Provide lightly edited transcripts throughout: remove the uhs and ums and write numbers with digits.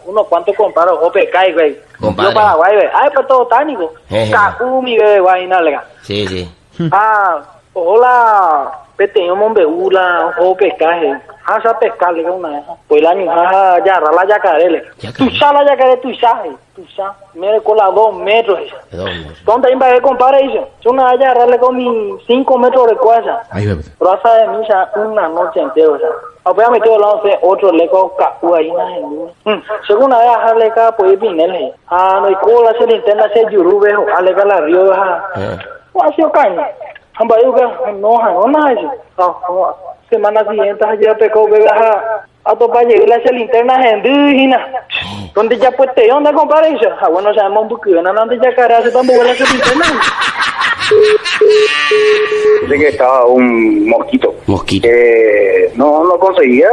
unos cuantos comparos, OPK, güey. Compadre. Yo Paraguay, güey. Ay, pues todo tánico. Mi bebé, guay, nalga. Sí, sí. Hola, peteño monbeula, OPK, hasa pescar, le una pues el año, ya, la yacaré, tú sabes la yacaré, tú sabes, me con las 2 metros, ¿dónde hay para comparar eso? Yo una yacaré con mis 5 metros de cuasa, pero hasta de misa una noche entera, o sea. Apenas me quedo hablando de otro leco ahí según una vez dejarle acá pues pinele no hay cola se linterna se yurube alega la río ha sido caña hamba yuga no nada eso semana siguiente ayer pecó beba a topar llegar la linterna indígena donde ya pues te dónde compara eso bueno sabemos un poquito donde ya cara se tan buena esa linterna. Dice que estaba un mosquito. No conseguía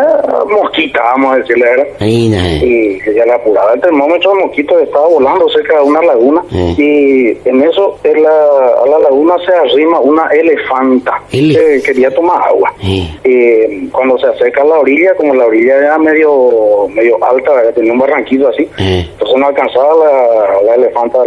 mosquita, vamos a decirle, ¿verdad? Y ella le apuraba el termómetro, el mosquito estaba volando cerca de una laguna. Y en eso, a la laguna se arrima una elefanta que quería tomar agua. Y cuando se acerca a la orilla, como la orilla era medio alta, ¿verdad? Tenía un barranquito así, entonces no alcanzaba la elefanta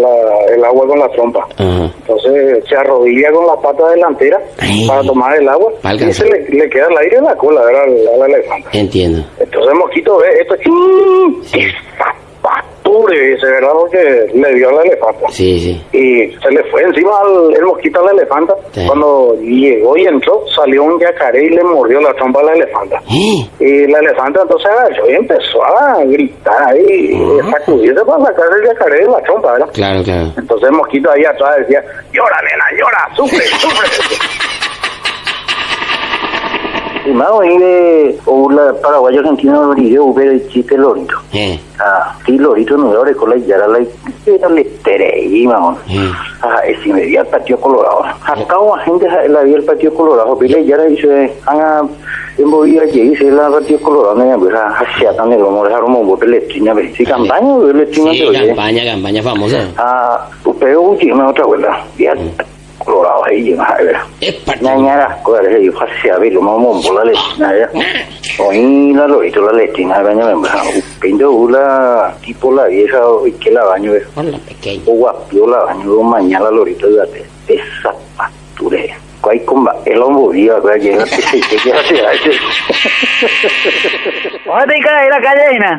el agua con la trompa. Entonces se arrodilla con la pata delantera para tomar el agua y se le queda el aire en la cola a la elefanta. Entiendo. Entonces el mosquito ve esto y zapature, dice, ¿verdad? Porque le dio a la elefanta. Sí. Y se le fue encima el mosquito a la elefanta. Cuando llegó y entró, salió un yacaré y le mordió la trompa a la elefanta. Y la elefanta entonces agachó y empezó a gritar ahí, sacudirse para sacar el yacaré de la trompa, ¿verdad? Claro. Entonces el mosquito ahí atrás decía, llora nena, llora, sufre. Y más hoy de la paraguaya argentina lorito, pero el chiste lorito. Sí, lorito no era con la yara la le terei, mamón. Es inmediato patio colorado. Acá una gente la vio el patio colorado, pero la yara dice, en Bolivia allí se la patio colorado, me pues hacia tan el amor dejaron un bote letrina, si campaña, campaña famosa. Pero última otra vuelta, ya colorado ahí llegas a ver. Ñañara, coger ahí hacia ver lo más la letrina ya. Hoy la lorito la letrina baña me pinto la tipo la vieja que la baño ver. Hola pequeño. O guapio la baño mañana la lorito de esa pasture. Quay comba el hombo viva que llega que hace ese. Oye, que la cadena.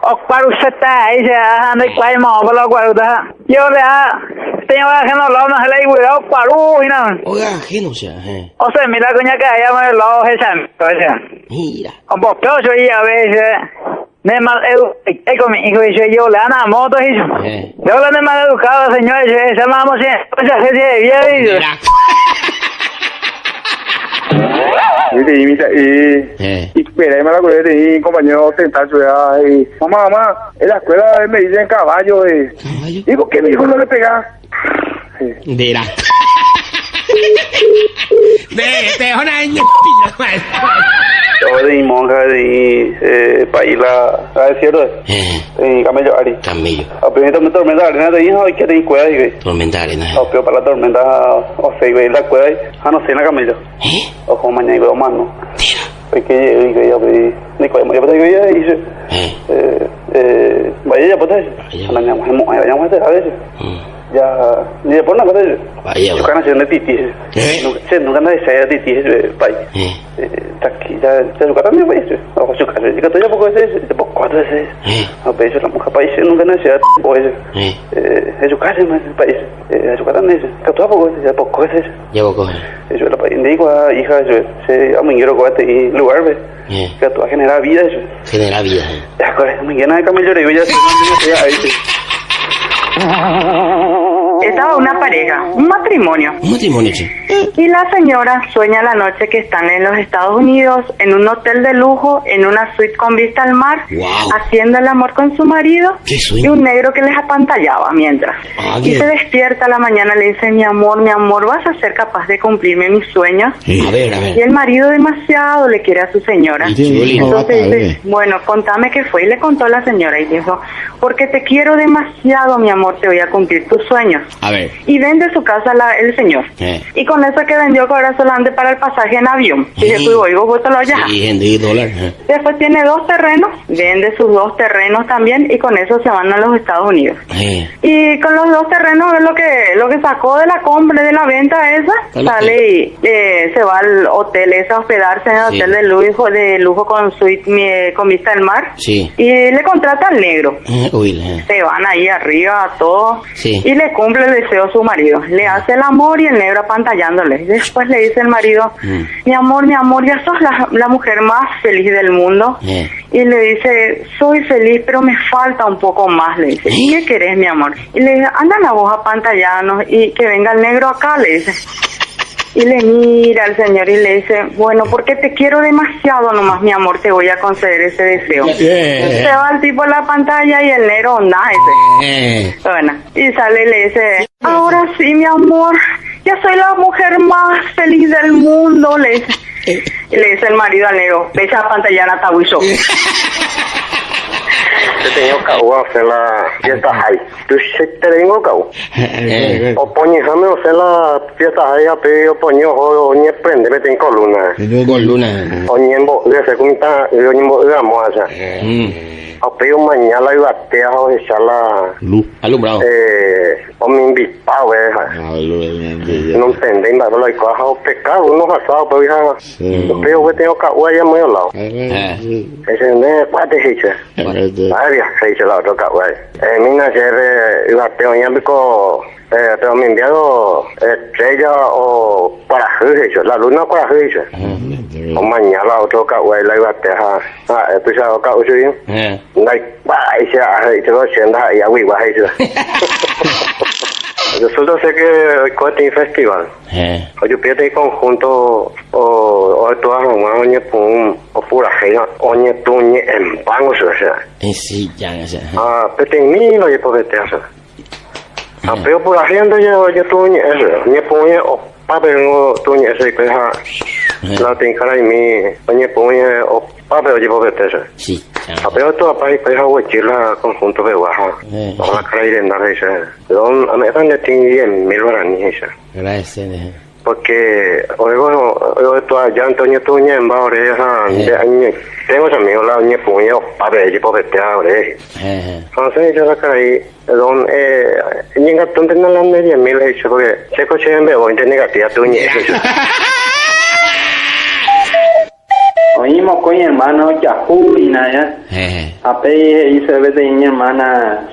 O para usted ahí se anda y quay mo para la guarda. Yo le tengo que no lo no se le cuidado para y nada. Oiga, que no sea. O sea, mira coña que allá me lo esa. Mira. Un poco yo ya a veces Neymar con mi hijo dice yo le dan a moto y yo le he mal educado señor se llamamos esa gente de vida. Y espera, me la acuerdo de mi compañero sentar y mamá, en la escuela me dicen caballo. Digo, ¿qué mi hijo no le pega? Dirá. Vete, una niña. Yo de monja de país la desierto de camello ari. Apenas me tormenta arena de hijo y que te cuida y tormenta arena. O peor para la tormenta o se ve la cuida no sé na camello. O como mañana y veo más no. Porque yo ni cuando yo pues ya dice vaya ya pues vayamos a veces. Ya ni de por nada de yo can hacer titi nunca nadie se titi pai aquí ya se lo cargan pues o su casa que todavía poco es de poco es a veces la mujer país nunca nadie se pues es su casa más país es su cargan es que todo poco es poco es ya poco eso la país digo hija yo se a mí quiero coate y lugar ve que tú genera vida eso ya corre me llena de camello y ya se ahí. Estaba una pareja, un matrimonio. Sí. Y la señora sueña la noche que están en los Estados Unidos, en un hotel de lujo, en una suite con vista al mar, haciendo el amor con su marido, y un negro que les apantallaba mientras. Y se despierta a la mañana, le dice, mi amor, ¿vas a ser capaz de cumplirme mis sueños? A ver. Y el marido demasiado le quiere a su señora. Entonces dice, bueno, contame qué fue. Y le contó a la señora y dijo, porque te quiero demasiado, mi amor, te voy a cumplir tus sueños. A ver. Y vende su casa el señor. Y con eso que vendió cobra solamente para el pasaje en avión. Y después vos te lo allá. Sí, en $10. Después tiene 2 terrenos, vende sus 2 terrenos también y con eso se van a los Estados Unidos. Y con los 2 terrenos es lo que sacó de la compra, de la venta esa, sale y se va al hotel ese a hospedarse en el hotel de lujo con suite con vista al mar. Sí. Y le contrata al negro. Se van ahí arriba todos y le cumple el deseo a su marido. Le hace el amor y el negro apantallándole. Después le dice el marido, mi amor, ya sos la mujer más feliz del mundo. Y le dice, soy feliz, pero me falta un poco más, le dice. ¿Y qué querés, mi amor? Y le dice, andan a vos a pantallarnos y que venga el negro acá, le dice. Y le mira al señor y le dice, bueno, porque te quiero demasiado nomás, mi amor, te voy a conceder ese deseo. Se va el tipo a la pantalla y el negro, nada, bueno, y sale y le dice, ahora sí, mi amor, ya soy la mujer más feliz del mundo, le dice. Y le dice el marido al negro, ves a pantallar a Tabuiso. Te tengo que hacer la fiesta ahí. Tú te tengo que o poñejame o sea la fiesta ahí a pedir o poño o ni prende me tengo columna. O ni en bo de secunta yo ni en bo de moza. A pedir mañana iba a te a echar la luz alumbrado. O me invitado no entendí nada lo que ha pecado unos asados pero hija pero que tengo que allá muy al lado. Ese ne cuate hice. Se hizo la otra güey. Mina ayer iba a tener pero me enviado estrella o para juicio, la luna para juicio. O mañana otro güey la iba a tener. Tú sabes que yo no hay se lo siento y a güey va a ir. Yo solo sé que cuate festival. Yo pierde conjunto o todas las oñe pum o pura gena oñe tuñe en bango se sea. Sí, ya esa. Pero en mí lo llevo de teatro. Pero por la gente yo tuñe eso, ni puñe o papel no tuñe ese que la tengo en mí, oñe puñe o papel llevo de teatro. Sí. Pero todo país pues hago chila conjunto de baja. Ahora creer en la reisa. Don a mí también tiene mil horas ni esa. Gracias. Porque oigo esto allá Antonio Tuña en Baureja tengo amigos la ñe puño para allí por este abre. Entonces yo la caí don llega donde no la media mil hecho porque se coche en veo en negativa Tuña. Oímos con mi hermano Yahupina, ¿ya? Ape y se ve de mi hermana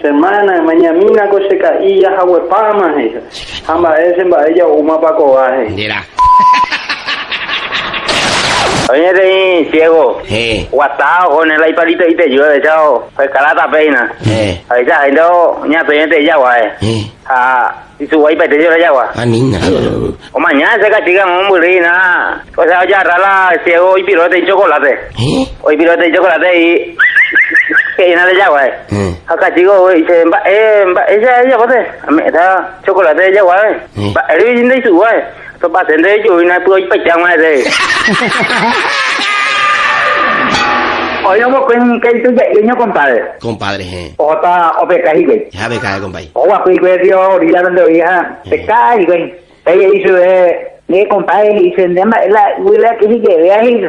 mañana cosa que y ya huepama, amba ese va ella uma pa cobaje. Mira. Oye, de ciego. Guatao con el iPadito y te llueve, chao. Pues calata pena. Ahí ya, no, ya te ya guay. Y su iPad te lleva ya guay. Nina. O mañana se castigan un burrina. O sea, ya rala ciego y pilote y chocolate. Hoy pilote y chocolate y que nada de agua. Acá chico dice, ella bote, está chocolate de agua. El vecino de su guay. Tôi bắt đến đây rồi này tôi phải chẳng ai đây. Oye, no que tú ya no compadre. Compadre, Ota o pe caí güey. Ya me cae, compadre. O va pues dio ahorita donde oía. Pe caí güey. Ella hizo de compadre y se llama la huila que se lleve ahí.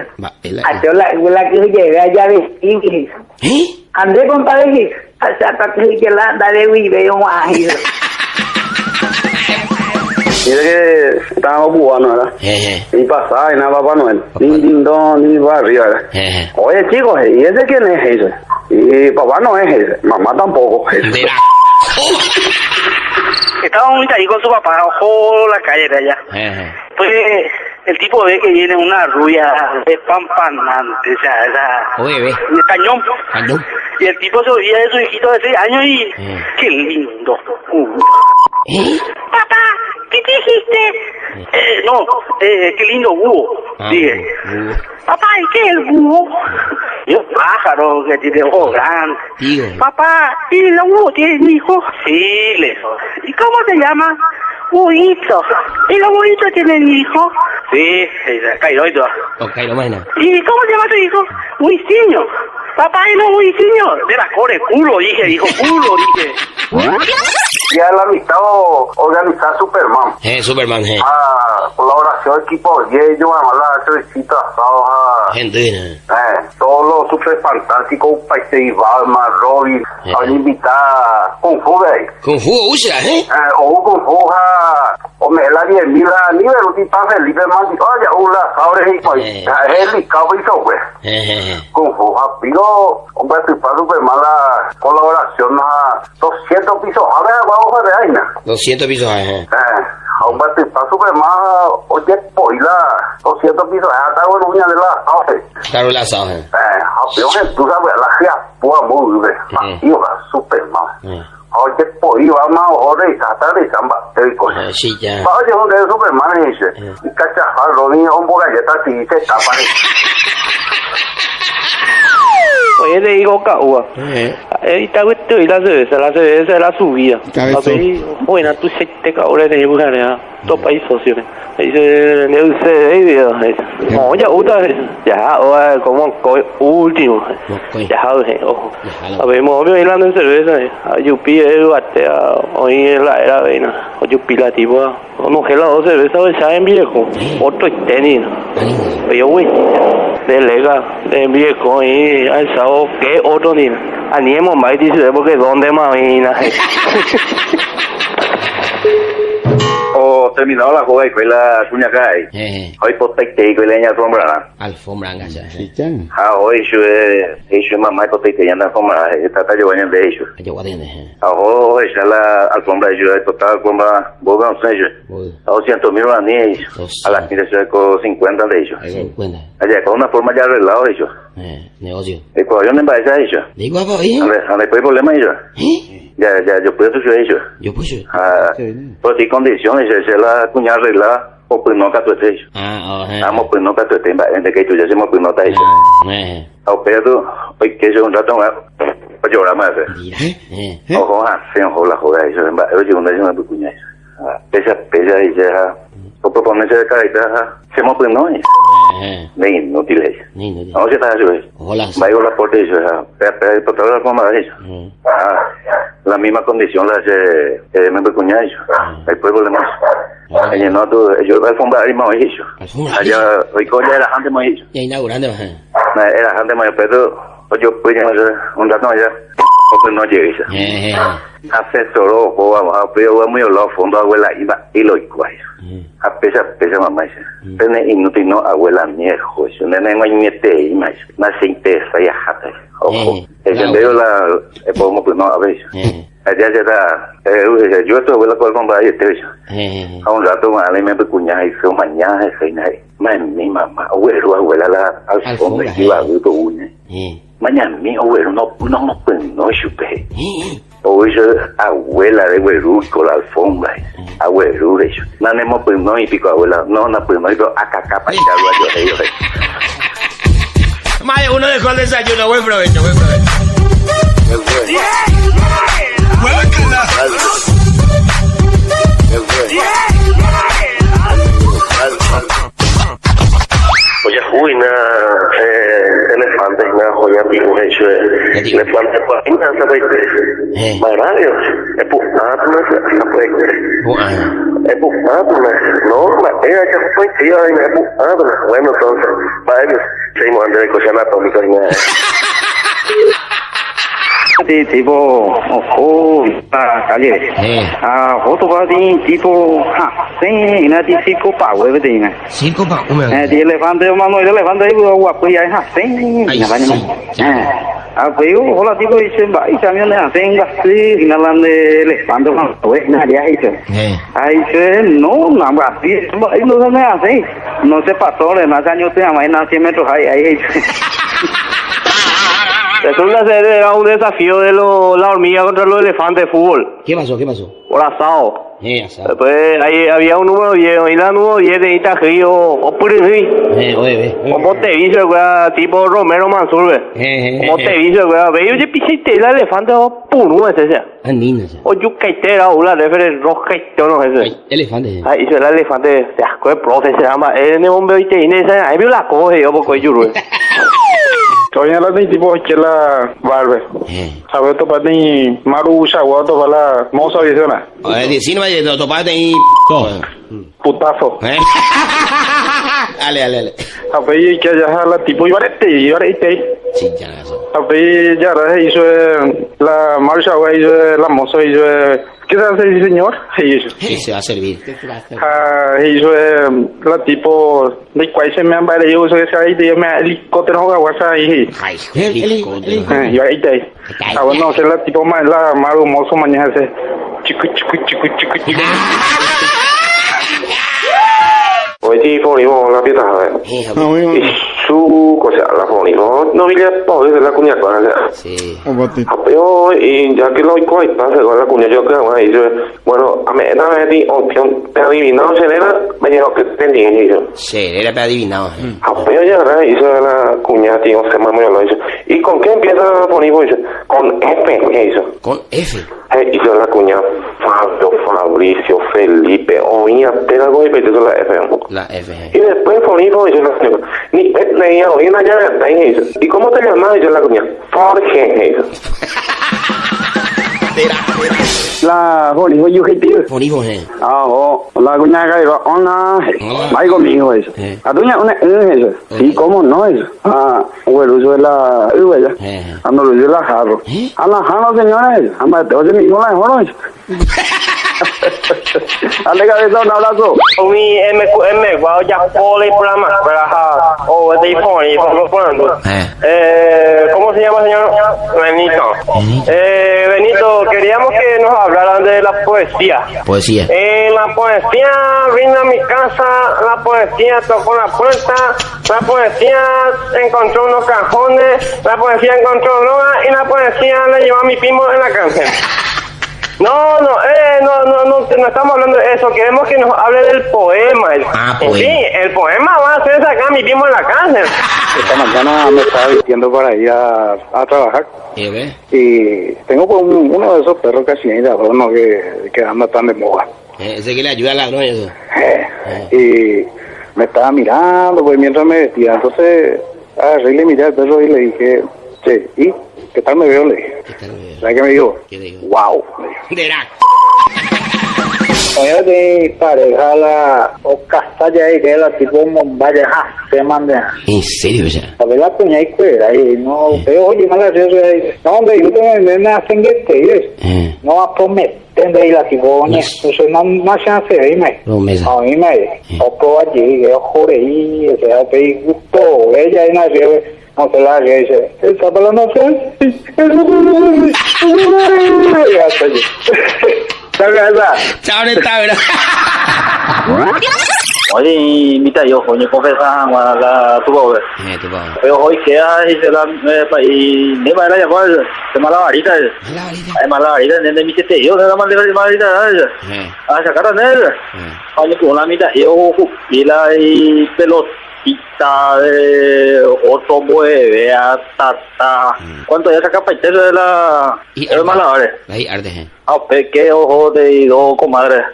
Hasta la huila que se lleve allá de y. Andé compadre, hasta que se la da de vive un ahí. Mira que estábamos jugando, ¿verdad? Y pasaba y nada, Papá Noel. Ni don, ni barrio, ¿verdad? Oye, chicos, ¿y ese quién es ese? Y papá no es ese, mamá tampoco. Estaba muy ahí con su papá, ojo la calle de allá. Pues el tipo ve que viene una rubia espampanante, o sea, de cañón. Y el tipo se olvida de su hijito de 6 años y qué lindo. Papá, ¿qué te dijiste? No, qué lindo búho, dije. Papá, ¿y qué es el búho? Y un pájaro que tiene ojos grandes. Papá, ¿y el búho tiene hijos? Sí, le dijo. ¿Y cómo se llama? Buito. ¿Y los buitos tienen hijos? Sí, Cairoito. ¿Y cómo se llama tu hijo? Buiciño. Papá, ¿y los buiciños? De la core, culo, dije, dijo, culo, dije. Ya el amistad organizar Superman. Superman, Colaboración equipo, y yo vamos a la cervecita asados a... Gente, todos los super fantásticos, un país de Balma, Robin, a invitar Kung Fu, Kung Fu, usa, o Kung Fu, o me la 10.000 a nivel, un tipo Felipe Mandi, oye, una sabre y pues, es el cabo y todo, pues. Kung Fu, pido, hombre, estoy para Superman la colaboración a 200 pisos, a ver, vamos a ver, ahí, 200 pisos, hombre, estoy para Superman, oye, pues, la 200 pisos, hasta bueno, una de las, claro, la sabe. Pero que tú sabes, la gente puede muy bien, y va Superman. Oye, pues iba más ahora y hasta de samba, te digo. Sí, ya. Oye, donde es Superman, dice, y cachajar, los niños son por galletas y se tapan. Oye, te digo, Caua. Esta cuestión y la cerveza es la subida. A ver, bueno, tú se te cabrón de buscar a dos países socios. Dice, no sé, no, ya otra, como último. Ya, ojo. A ver, me voy bailando en cerveza. Yo pido, hoy en la era vena. Yo pila tipo, no que la dos cervezas, ¿saben viejo? Otro tenis. Yo, güey, de lega, de viejo, y al sábado, ¿qué otro ni? Animo más, dice, porque ¿dónde más vina? Terminado la joda y fue la cuña cae. Hoy potete y fue la alfombra. Alfombra, ya. Hoy yo mamá potete y anda alfombra. Está llevando de ellos. Hoy ya la alfombra yo he total alfombra. Vos no sé yo. A 200.000 años. A las 50 de ellos. Allá con una forma ya arreglado de ellos. Negocio. El cuadrón en base a ellos. Digo, ahí. A ver, ¿hay problema ellos? Ya, yo puedo hacer eso. Yo puedo. Pues sí, condiciones, se la cuñada arreglada, o pues no cato eso. Vamos, pues no cato este, de que tú ya se me pues no está eso. A Pedro, hoy que yo un rato más, pues llorar más. Ojo, ojo, la joda, eso, oye, una vez me cuñada. Pesa, y ya, o proponerse de carita, se me pues no es. Ni inútil es. No, se está haciendo eso. Vaya la puerta y eso, pero por todas las formas de eso. La misma condición la hace me cuñada eso. Hay problema. Ella no, yo alfombra y más eso. Allá, hoy coña era antes más eso. Ya inaugurando, era antes más, pero yo pues un rato allá. Pues no llegué eso. Asesoró, vamos a pedir muy los fondos abuela y lo igual. A pesa mamá eso. Tiene inútil no abuela viejo eso. Nene no hay niete y más. Más se interesa ya jata. Ojo. El sendero la podemos pues no a ver. Allá ya está. Yo estoy abuela con comprar y te eso. A un rato más le me cuñada y fue mañana ese nai. Mi mamá abuela la alfombra iba a ver una. Mañana mi abuelo no chupe. Hoy yo abuela de güero con la alfombra. Abuelo de eso. No hemos pues no y pico abuela. No pues no y pico acá para yo. Más de uno dejó el desayuno. Buen provecho. Oye, juina, elefante, una joya, pico, hecho, elefante, pues, y nada, pues, Mario, es putado, es putado, no, ella ya fue, tío, es putado, bueno, entonces, Mario, seguimos antes de cosas anatómicas, y nada. Tipo, ojo, la calle. Foto para ti, tipo, sí, nanti circo pau, everything. Circo pau, di elefante, mano, elefante, guapo, ya es así. Pero, hola, tipo, dice, va, y también le hacen así, y nada de elefante, mano, pues, nadie ha hecho. Ahí dice, no, nada, así, ahí no se me hace. No se pasó, le más años te llama, en 100 metros, ahí. Resulta ser era un desafío de la hormiga contra los elefantes de fútbol. ¿Qué pasó? Por asado. Asado. Después ahí había un número 10, y la número 10 de Itajío, o Purifi. O Montevideo, tipo Romero Mansur, Montevideo, veo yo pisé la elefante, o puro ese. Andina. O yo caitera, o la referente roja y tono ese. Elefante. Ahí se el elefante, ¿qué profe se llama? En el hombre y te ahí vio la coge, yo porque yo. Todavía la tipo que la barbe. ¿Sabes? Topate y Maru Shagua, topa la moza visiona. Si no me topate y... Putazo. Ale. Tapi que ya la tipo iba Sí, ya no sé. Tapi ya hizo la Maru Shagua, hizo la moza, hizo... ¿Qué se hace ese señor? Sí, se va a servir. Hizo la tipo de cuál se me han valido eso que ahí de me helicóptero o algo así. Ay, helicóptero. Y ahí bueno, se la tipo más la Maru mozo mañana se chico. Oye, ponimos la pieza, su cosa, la ponimos, no vi la pobre de la cuña para allá. Sí. Pero, y ya que lo hay pasa con la cuña, yo creo que yo, bueno, a mí, nada de opción, adivinado, se era, me dijo que tenía yo. Sí, era para adivinado. Pero ya, hizo la cuña, tío, se me lo hizo. ¿Y con qué empieza a poner? Con F, hizo. ¿Con F? Hizo la cuña, Fabio, Fabricio, Felipe, oía, te algo y hizo la F. La F. Y después ponimos, hizo la cuña, ni leía, oía, ya, hizo. ¿Y cómo te llamas? Hizo la cuña, Jorge, hizo. La Bonivo Yujitil. Bonivo, la cuña que iba, hola, va conmigo eso. A tuya una eso. Sí, ¿cómo no eso? Bueno, eso es la ella. Ando lo la jarro. A la jarro, señores. Anda, te oye mi hijo la jarro. Dale cabeza, un abrazo. Mi guau ya pole programa para o de pony ¿cómo se llama, señor? Benito. Benito, queríamos que nos hablaran de la poesía. Poesía. La poesía vino a mi casa, la poesía tocó la puerta, la poesía encontró unos cajones, la poesía encontró droga y la poesía le llevó a mi primo en la cárcel. No estamos hablando de eso, queremos que nos hable del poema. Poema. Sí, el poema va a ser sacar a mi primo en la cárcel. Esta mañana me estaba vistiendo para ir a trabajar. Y tengo pues uno de esos perros casineros, uno que anda tan de moda. Ese que le ayuda al ladrón, eso. Y me estaba mirando, pues mientras me vestía. Entonces, agarré y le miré al perro y le dije, che, ¿y qué tal me veo? Le dije. ¿Sabes qué me dijo? ¿Qué dijo? ¡Wow! Verá. Oye, de pareja la o castalla ahí que la tipo vaya se manda. ¿En serio, ya? A ver la puña y cuera y no veo oye mala eso no hombre yo me hacen que no va a prometer de la tipo eso no chance de irme a mí me o por allí que jure y se ha pedido gusto ella y nadie no se la dice está para no sé Chao, neta, ¿verdad? Oye, mira, yo coño confesa la tu pobre. Pero hoy queda y se la y ne va a llamar se mala varita. Hay mala varita de mi tete yo de la mala varita. Sacar nel. Oye, con la mitad yo y la pelotita de otro mueve hasta ¿cuánto ya saca paite de la mala varita? Ahí arde. Que ojo de dos comadre.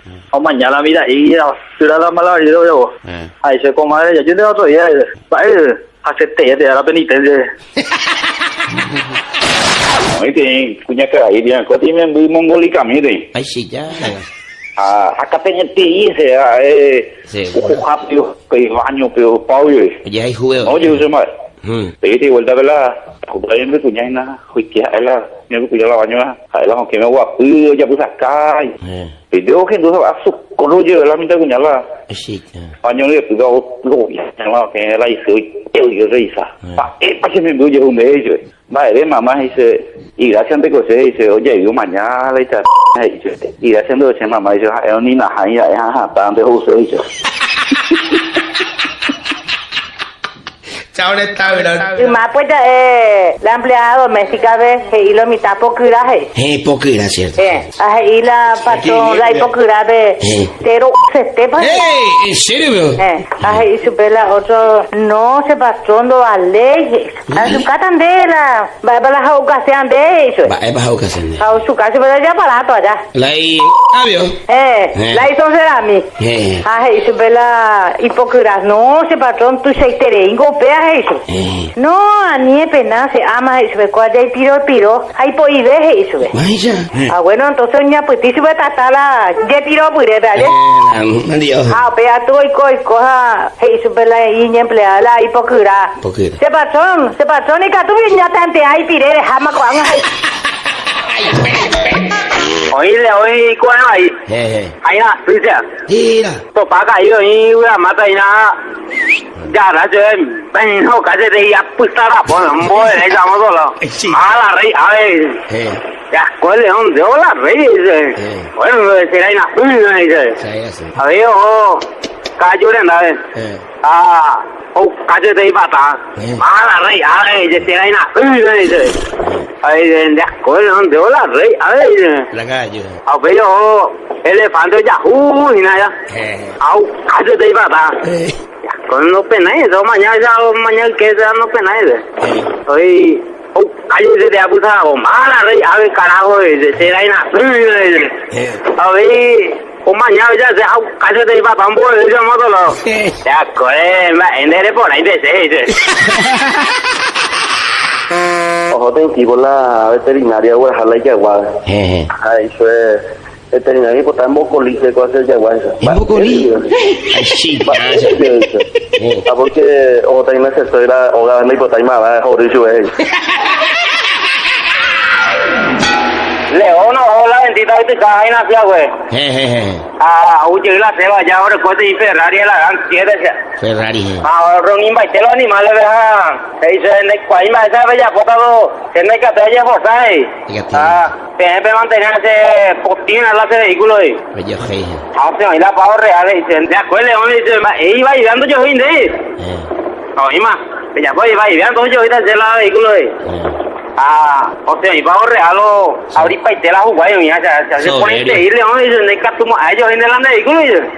Mañana mira y tira la mala vida yo. Ahí se comadre ya yo de otro día. Acepté de la penitencia. Oye, cuña que ahí bien, que tiene muy mongólica mire. Ay sí ya. Acá pendiente dice un rápido que baño pero paulo. Ya hay juego. Oye, usted más. Thì vuelta về là cũng thấy với nhà na hồi kia là nếu cái là bao nhiêu hay là họ kia mà qua giờ bữa kai thì nếu khi đó áp dụng còn rồi giờ là mình thấy nhà là bao nhiêu người từ đâu nhà là cái lấy sự yêu rồi sao bắt cho mình bây giờ hôm nay rồi bài đấy mà hay sẽ ý là xem cái của sẽ ở dậy của mình nhá lấy cho hay rồi ý là xem được xem mà mày sẽ hay ông nín là hay vậy ha tạm để hồ sơ rồi. Chao, neta, ¿verdad? Y más pues la empleada doméstica de hilo mitad pocuraje. Pocura, ¿cierto? Y la patrón, la hipocura de pero se estepa. ¿En serio, bro? Y supe la otro, no se patrón lo leyes. A su casa de la, va a la ocasión de eso. Va a ocasión de. A su casa, pero ya barato allá. La y avio. La hizo cerami. Y supe la hipocura, no se patrón, tú se terengo, pea. eso. No, ni es pena, se ama eso, cuando hay piro, hay po y deje eso. Ah, bueno, entonces ya pues te sube tatala, ya piro pues dale. Adiós. Ah, pea tú y coja, eso la niña empleada la hipocura. Se pasó ni que tú ya te hay pire de jama cuando hay. Oíle, hoy cuál hay. Hay nada, dice. Mira. To paga yo y una mata y nada. Ya la yo ven no casi te ya pusara por un boy le llamo solo. A la rey, a ver. Ya, ¿cuál es donde hola rey dice? Bueno, será una dice. A ver, cayó le anda. Ah, casi te iba a estar. A la rey, a ver, será una dice. Ay, de acuerdo, ¿dónde hola rey? A ver. La calle. A ver, elefante ya, y nada. Casi te iba a estar. Con no penales, mañana que sea no penales. Hoy, cállate de abusado, mala rey, a ver carajo, será a ver, mañana ya se cállate y va tan bueno, ese módulo. De acuerdo, en por ahí de ojo, te equipo la veterinaria, voy a dejarla y que aguada. Ahí fue. Veterinario pues está en Bocolí, se puede hacer yaguay. ¿En Bocolí? Ay, sí, porque o está en la sectora, o gana y pues está en mala, o de su León, o la bendita de tu caja y nació, güey. Ah, uy, la ceba ya ahora cuesta y Ferrari la gran quiere. Ferrari. Ah, reunir baite los animales, ¿verdad? Se dice en el país más esa bella potado, se me que te haya forzado. Ah, siempre mantenerse postina en ese vehículo ahí. Yo sé. Ah, se me la pago real, dicen, de acuerdo, León, dice, iba ayudando yo hoy de. No, y más, ya pues iba ayudando yo hoy de hacer la vehículo ahí. Ah, o sea, iba a regalo abrir paite la juguaya, mira, se pone a irle, ¿no? Dicen, de catumo, a ellos en el vehículo, dicen.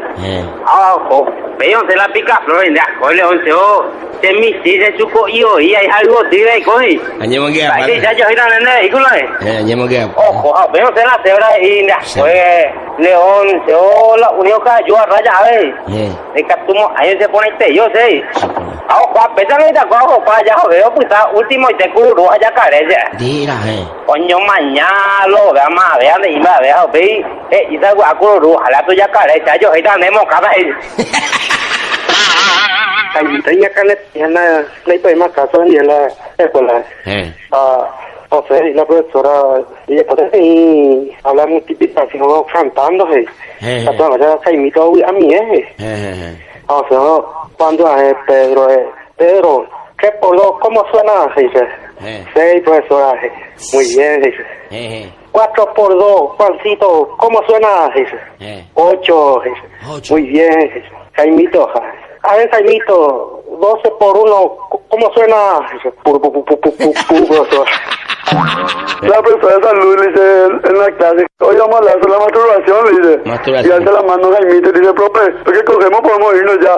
Ah, veo, se la pica, flor, de acuerdo, se me dice, se supo, y hay algo, tío, y coge. Añemo que aparte. Aquí, ya yo en el vehículo, añemo que ojo, veo, se la cebra, y pues, León, la unión que yo a raya, a ver. De catumo, ahí se pone este, yo sé. Ah, ojo, pétame de acuerdo, para allá, veo, pues, último, y te curo, allá carece. Mira, coño mañana lo vea más vea de iba vea ve y ta gua ko ru hala to ya ka le cha jo hita ne mo ka ba ai tenía que le to más caso en la escuela o sea la profesora ella puede hablar multiplicación cantando la toda ya caimito a mí o sea cuando Pedro ¿qué polo? ¿Cómo suena? Dice. 6, profesora. Muy bien, dice. 4 por 2, Juancito. ¿Cómo suena? Dice. 8, dice. Muy bien, dice. Jaimito. A ver, Jaimito. 12 por 1, ¿cómo suena? Dice. Profesora. La profesora de salud le dice en la clase, oye, vamos a hacer la masturbación, le dice. Y hace la mano Jaimito y dice, profe, es que cogemos, podemos irnos ya.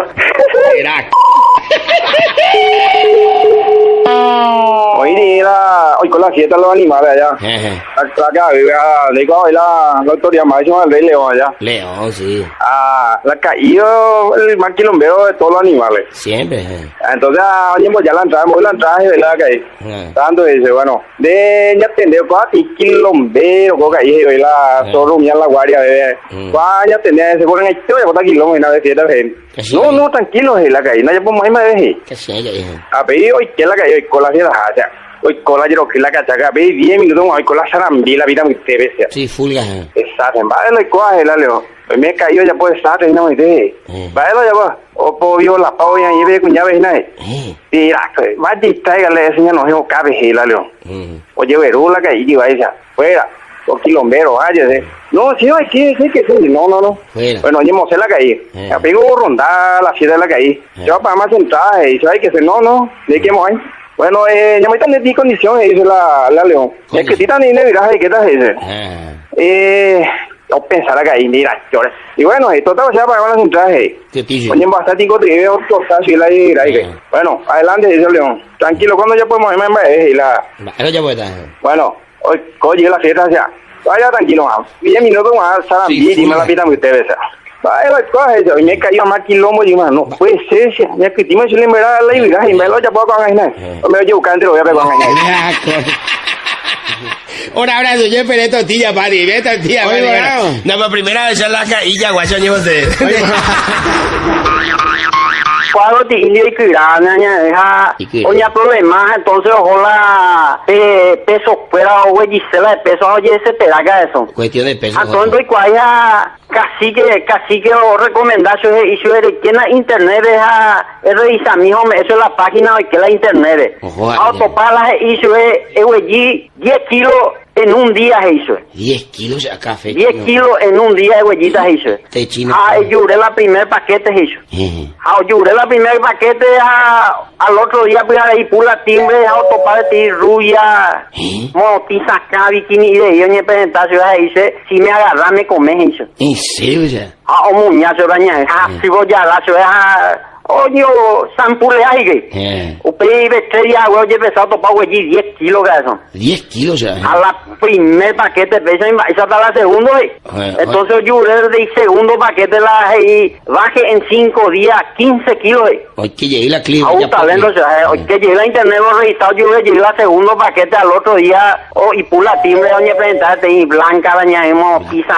Hoy con la fiesta los animales allá. Acá digo, la autoridad máxima del Rey León allá. León, sí. Ah, la caído el más quilombero de todos los animales. Siempre. Entonces, ya la entrada de la calle. Tanto dice, bueno, de ya tendré cuatro quilombero, coca ahí, la solo mía la guardia, bebé. Ya tendré ese por el hecho de 4 kilómetros y una vez fiesta, no, tranquilo, la calle, no, ya podemos ir más de a pedir hoy que la calle, hoy con la fiesta, hoy con la yo que la cachaca, a pedir 10 minutos, hoy con la sarambi, la vida muy severa. Sí, fulga. Exacto, vale, coge, la leo. Hoy me he caído, ya puede estar, no me de. Vale, ya va. O pollo, la pavo, ya lleve con llaves, nada. Y la va a distraerle, ese no se cabe, la leo. Oye, verú, la calle, y va a decir, fuera. Los quilomberos, váyase. No, sí, hay que sí. No. Bueno, yo me la calle. Ya pego rondar la fiesta de la calle. Yo para más entrada, y hay que ser, no, de qué moy. Bueno, ya me están en condiciones, dice la León. Es que si están en el viraje, ¿qué tal dice? Yo pensaba que ahí, mira, llores. Y bueno, esto estaba ya para las entradas. Oye, bastante contenido, así la bueno, adelante, dice León. Tranquilo, cuando ya podemos irme y la. Bueno, hoy la fiesta ya. Vaya tranquilo, 10 minutos más, dime la pita que usted besa. Vaya, coge, yo me cayó más quilombo y más, no puede ser, ya que dime si le me da la vida y me lo ya puedo con ganar. Me voy a buscar entre voy a pegar con ganar. Un abrazo, yo esperé tortilla, padre, ve tortilla, padre. No, por primera vez en la cailla, guacho, ni usted. Cuando te indio y kirana, ya, oye, problema, entonces, ojalá, peso fuera, o Gisela de peso, oye, ese pedaga eso. Cuestión de peso. Entonces, cuaya, cacique, o recomendación, y si eres quien la internet, revisa, mijo, eso es la página de que la internet. Autopalas, y si es, 10 kilos en un día, eso. 10 kilos a café. 10 kilos en un día de huellitas, eso. Te chino. Lloré la primer paquete, eso. Lloré la primer paquete, al otro día, pues, ahí pula timbre, autopar de ti, ruya, motiza acá, bikini, y de ahí, oye, presentación, ahí dice, si me agarras, me comes, eso. ¿En serio, ya? O muñazo, daña, si vos ya la oye, sampule ahí, o pide estrella, oye, pesado, topado, oye, 10 kilos, que son. 10 kilos ya. A la primer paquete, esa está la segunda, entonces yo de segundo paquete y baje en 5 días, 15 kilos, Hoy que llegué la clip. Hoy que llegué la internet, lo revisado, yo llegué la segundo paquete al otro día, y pula timbre, doña presentarte, y blanca, dañamos, pizza,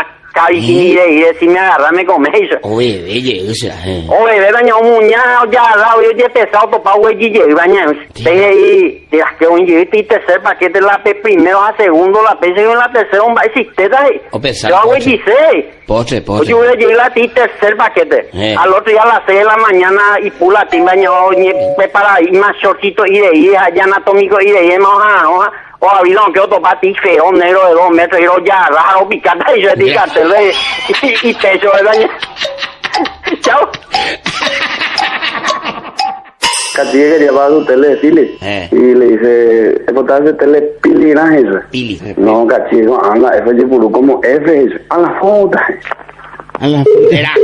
y si me agarra, me coméis. Oye, belle, o sea, Oye, dañado, muñado, ya, yo he pesado, topado, güey, y dañado. Y que un y tercer paquete, la P primero, a segundo, la P segundo, la tercera, un baisisteta. O pesado. Yo hago 16. Postre. Yo llegué a ti tercer paquete. Al otro día a las 6 de la mañana, y pula, timbaño, prepara, y más shortito, y de ahí, allá anatómico, y de ahí, hoja. O habido que otro pati feo, negro de 2 metros, y ya, raro, picata, y yo picate, y pecho, ¿verdad? Chao. Cachique que llevaba su tele Pili. Y le dice, ¿es tele Pili, no es eso? Pili. No, cachique, anda, F de puro como F, eso. A la foto. A la frontera.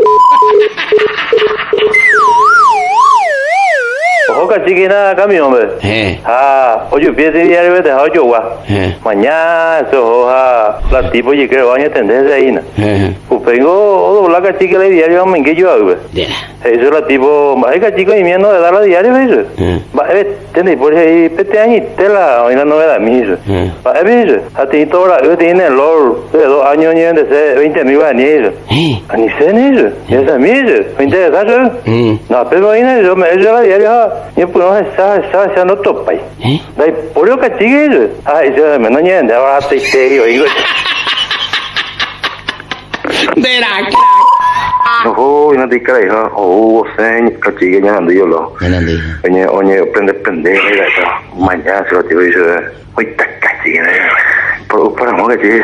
Ojo, cacique, nada cambio, hombre. Oye, piensa y ya le dejado yo, mañana, eso, la tipo, yo creo, van a tenderse ahí, ¿no? Pues vengo, la cacique, la diario, me que yo hago, eso la tipo, más cacique, y mía no de dar la diario, eso. Tenéis por ahí, pete años, tela, hoy la novedad, mi eso. Eso, a ti toda yo tiene el lord, de 2 años, ni de 20.000 años, eso. Ni sé ni eso, ya es a mí, eso, me interesa, eso. No, pero ahí, yo me he la diario, y pues no se no topa. Dai, por lo que sigue, eso me no entiende, ahora te digo, Verá, no, no te crees, sen, cachique, ya ando yo lo. Oye, prende, mañana se lo digo yo, hoy está cachique, para no cachique.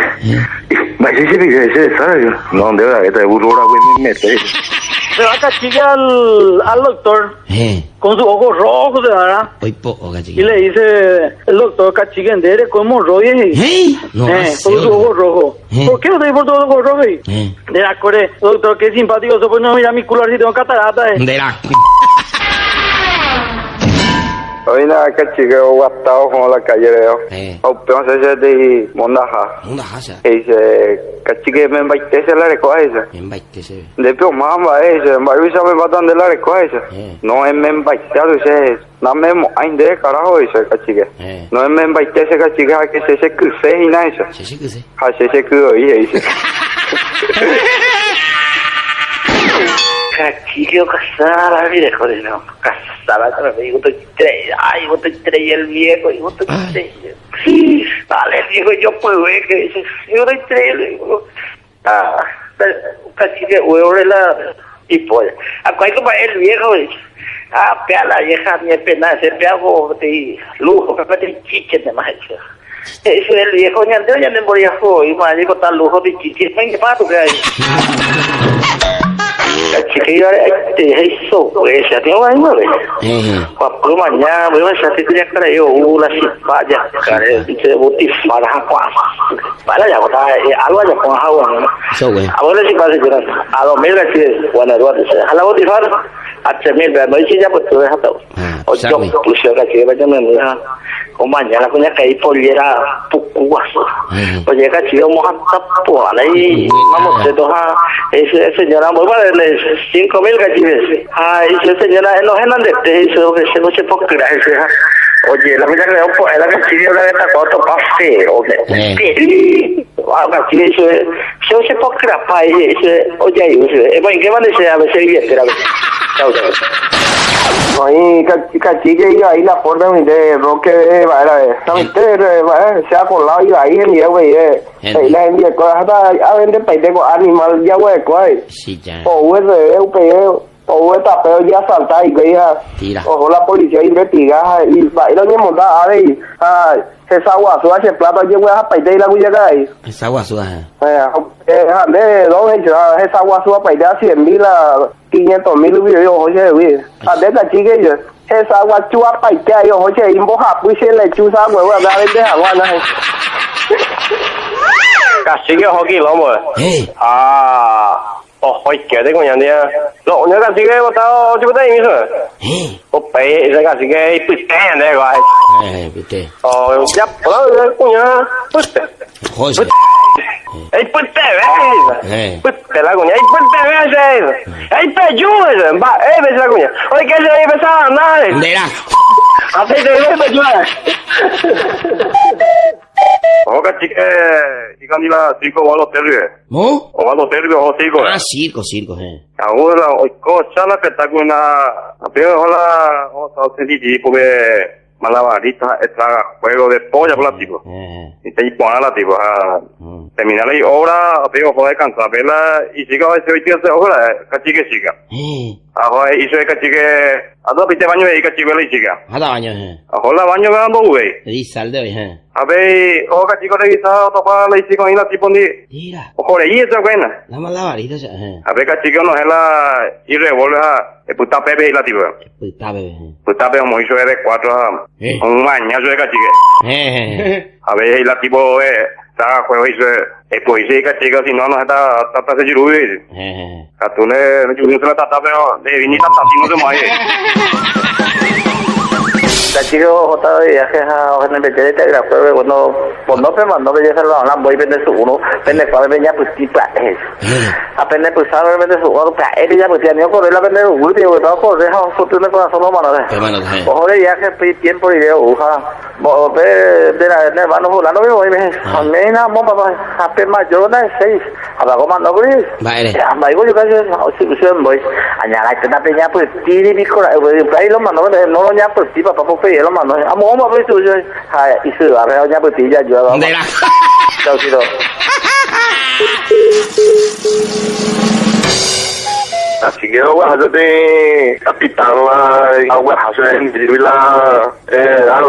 Va a ser, ¿sabes? No, de verdad, esta burrora, güey, me mete. Se va cachique al doctor, con sus ojos rojos, ¿verdad? Y le dice el doctor, cachique, ¿eres como hemorroides? Con sus ojos rojos. ¿Por qué usted por todos los ojos rojos? De la core, doctor, qué simpático, pues no mira mi culo si tengo catarata. De la... Hoy nada, cachique, gastado como la calle, veo. Pero se dice de Mondaja. Y dice, cachique, me embaitese la recoge esa. Después, mamá, ese, me va a dar la recoge esa. No es me embaitado, dice, no me de carajo, dice, cachique. No es me embaitese, cachique, a que se cruce y nada, esa. A se cruce, dice. Cachique, casada, mire, joder, no. Casada, me digo, estoy estrella el viejo, y estoy estrella. Vale, el viejo, yo puedo ver que dice, yo estoy estrella, digo, cachique, huevo de la... Y pues, acá hay como el viejo, dice, pea la vieja, mi pena, se pea de lujo, que de chiche de más hecho. Eso el viejo, ya me moría, y más, digo, tal lujo de chiche, venga, mato, que hay. Cachique, yo eso, pues, ya tengo ahí, ¿no? Por mañana, voy a hacer que ya creo, la cipaya, cara, dice, botifara, para allá, algo allá con agua, ¿no? Ahora sí pasa, a 2.000 cachiques, bueno, a la botifara, a 3.000, pero no dice ya, pues tú dejas todo. O yo, puse cachique, vaya, me deja, o mañana, con ya caí por llegar, pucuazo, Oye, cachido, por ahí, vamos, ese señora, muy vale, 5.000 cachives. Ay, ese señora, no es nada de eso, que se no se puede creer. Oye, la vida que le da un poco, la cachive, la de esta cosa, pase, oye, cachive, eso se puede creer, oye, bueno, ¿qué van a decir? A veces, y chao. Ahí, cachique, y ahí la forma de roque, se ha colado y ahí en día, güey, ahí la gente de cosas, a vender país de animal, ya, güey, sí, ya. O tapeo ya salta y que ya, ojo, la policía investiga, y va, y lo mismo da, a ver, esa guasúa, ese plato, yo voy a país de la guya que hay. Esa guasúa, esa guasúa país de 100.000 a 500.000, yo, oye, güey, de esta chica, yo, esa guasúa país de ahí, oye, y moja, pues se le chusa, güey, a ver, de aguana. Casi que ojo, quilombo, Ôi kể thế của nhà đi lộ nhớ cả gì cái tao chưa thấy như thế ô bé cái gì cái bứt té này gọi bứt té giáp đó cũng nhớ bứt ấy bứt té vậy bứt té là cũng nhớ bứt té vậy ấy bé chú rồi bà ấy bây giờ cũng nhớ ôi cái gì bây giờ này đây là thấy đấy bây giờ 같이 이간이라 circo o los terrios. ¿Mo? O a los terrios o circo. Ah, circo, Ahora, o chala espectáculo pero hola, o sentí como malabarista, extra juego de polla plástico. Y te ponen la tipo terminar la obra, pero joder cansar verla y siga ese hoy día se ahora, cachique siga. Ahora hizo el cachique a dos pite baño y cachique le siga. A da baño, Ahora baño ganando güey. Y sal de hoy, A ver, ojo chico le guisa topa la hice con ella tipo ni. Mira. Ojo le hice buena. La malabarista, A ver chico no es la y revuelve el puta pepe y la tipo. Puta pepe como hizo de 4 un mañazo de cachique. A ver y la tipo está juego hizo pues sí cachique si no está se girubi. A tú le yo se la tata pero de vinita si no se mueve. Chico, jota de viajes a en el bellete de la jueves cuando me mandó belleza la voy a vender su uno vende para venir pues tipo apenas pues sabe vender su uno para ella pues tenía por la vender un último todo por deja fortuna con solo mano ojo de viaje tiempo y de uja de la hermano fulano me voy a mena mo papá apenas mayor de 6 abajo mando pues vale yo casi si voy añada esta peña pues tiri mi cora ahí lo mando no lo ya pues tipo papá y lo mando a mo pues tú y se va a ya pues ya yo chao chito así que agua de capitán agua hace la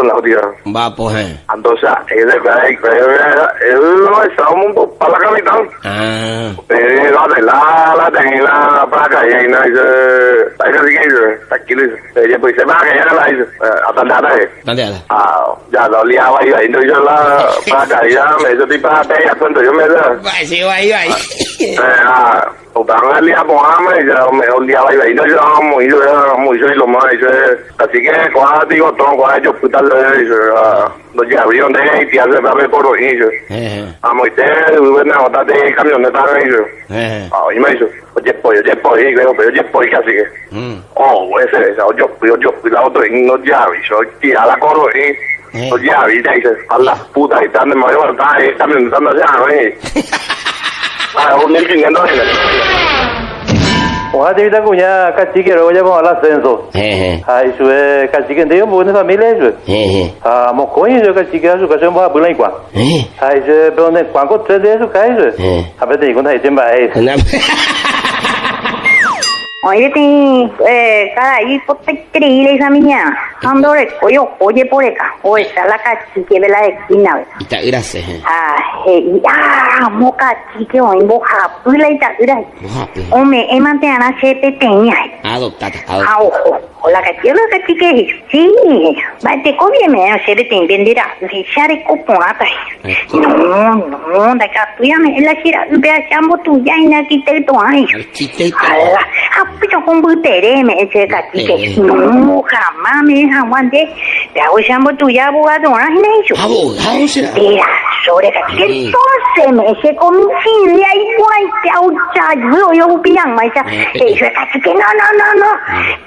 la tío va pues entonces es de no está un poco para la capitán la tenga para calle y no hay que tranquilo ella pues se va a caer la ¿dónde ya lo liaba y no yo la para calle me eso tipo ya cuando yo me da sí ahí o van a liar por hambre y ya me liaba y no yo muy lo más así que cuando digo todo cuando yo puta los ya abrieron de ahí y hace para por ellos vamos y una otra de camioneta ellos y me dijo oye pollo y creo pero oye pollo casi que ese yo la otro y no ya aviso y a la corro y no ya aviso y dice a la puta y están de mayor también están allá un niño Ojalá te cuña cachique luego ya con el ascenso. Ay, su cachique de un buen familia eso. Mocoy yo cachique su casa va a poner igual. Ay, se pone cuánto 3 de eso cae eso. A ver te digo ahí tiempo ahí. Oye, cara, ahí por te creí esa niña. Ando oye por acá. O esa la cachique de la esquina. Está gracias. Mo cachique hoy boja. Pues la ita, hombre, mantiene a se te tenía. Adoptada. Hola, cachorro, cachique. Sí, te conviene, o sea, te entenderá. Ya de copota. No, da capilla me la gira, vea chambo tu ya en arquitecto ay. Pero con butere me ese cachique. No, jamás me aguante. Vea o chambo tu ya abogado, ay, eso. Abogado será. Mira, sobre cachique, entonces me se coincide ahí guay, aucha, yo pian, macha. Eso cachique, no.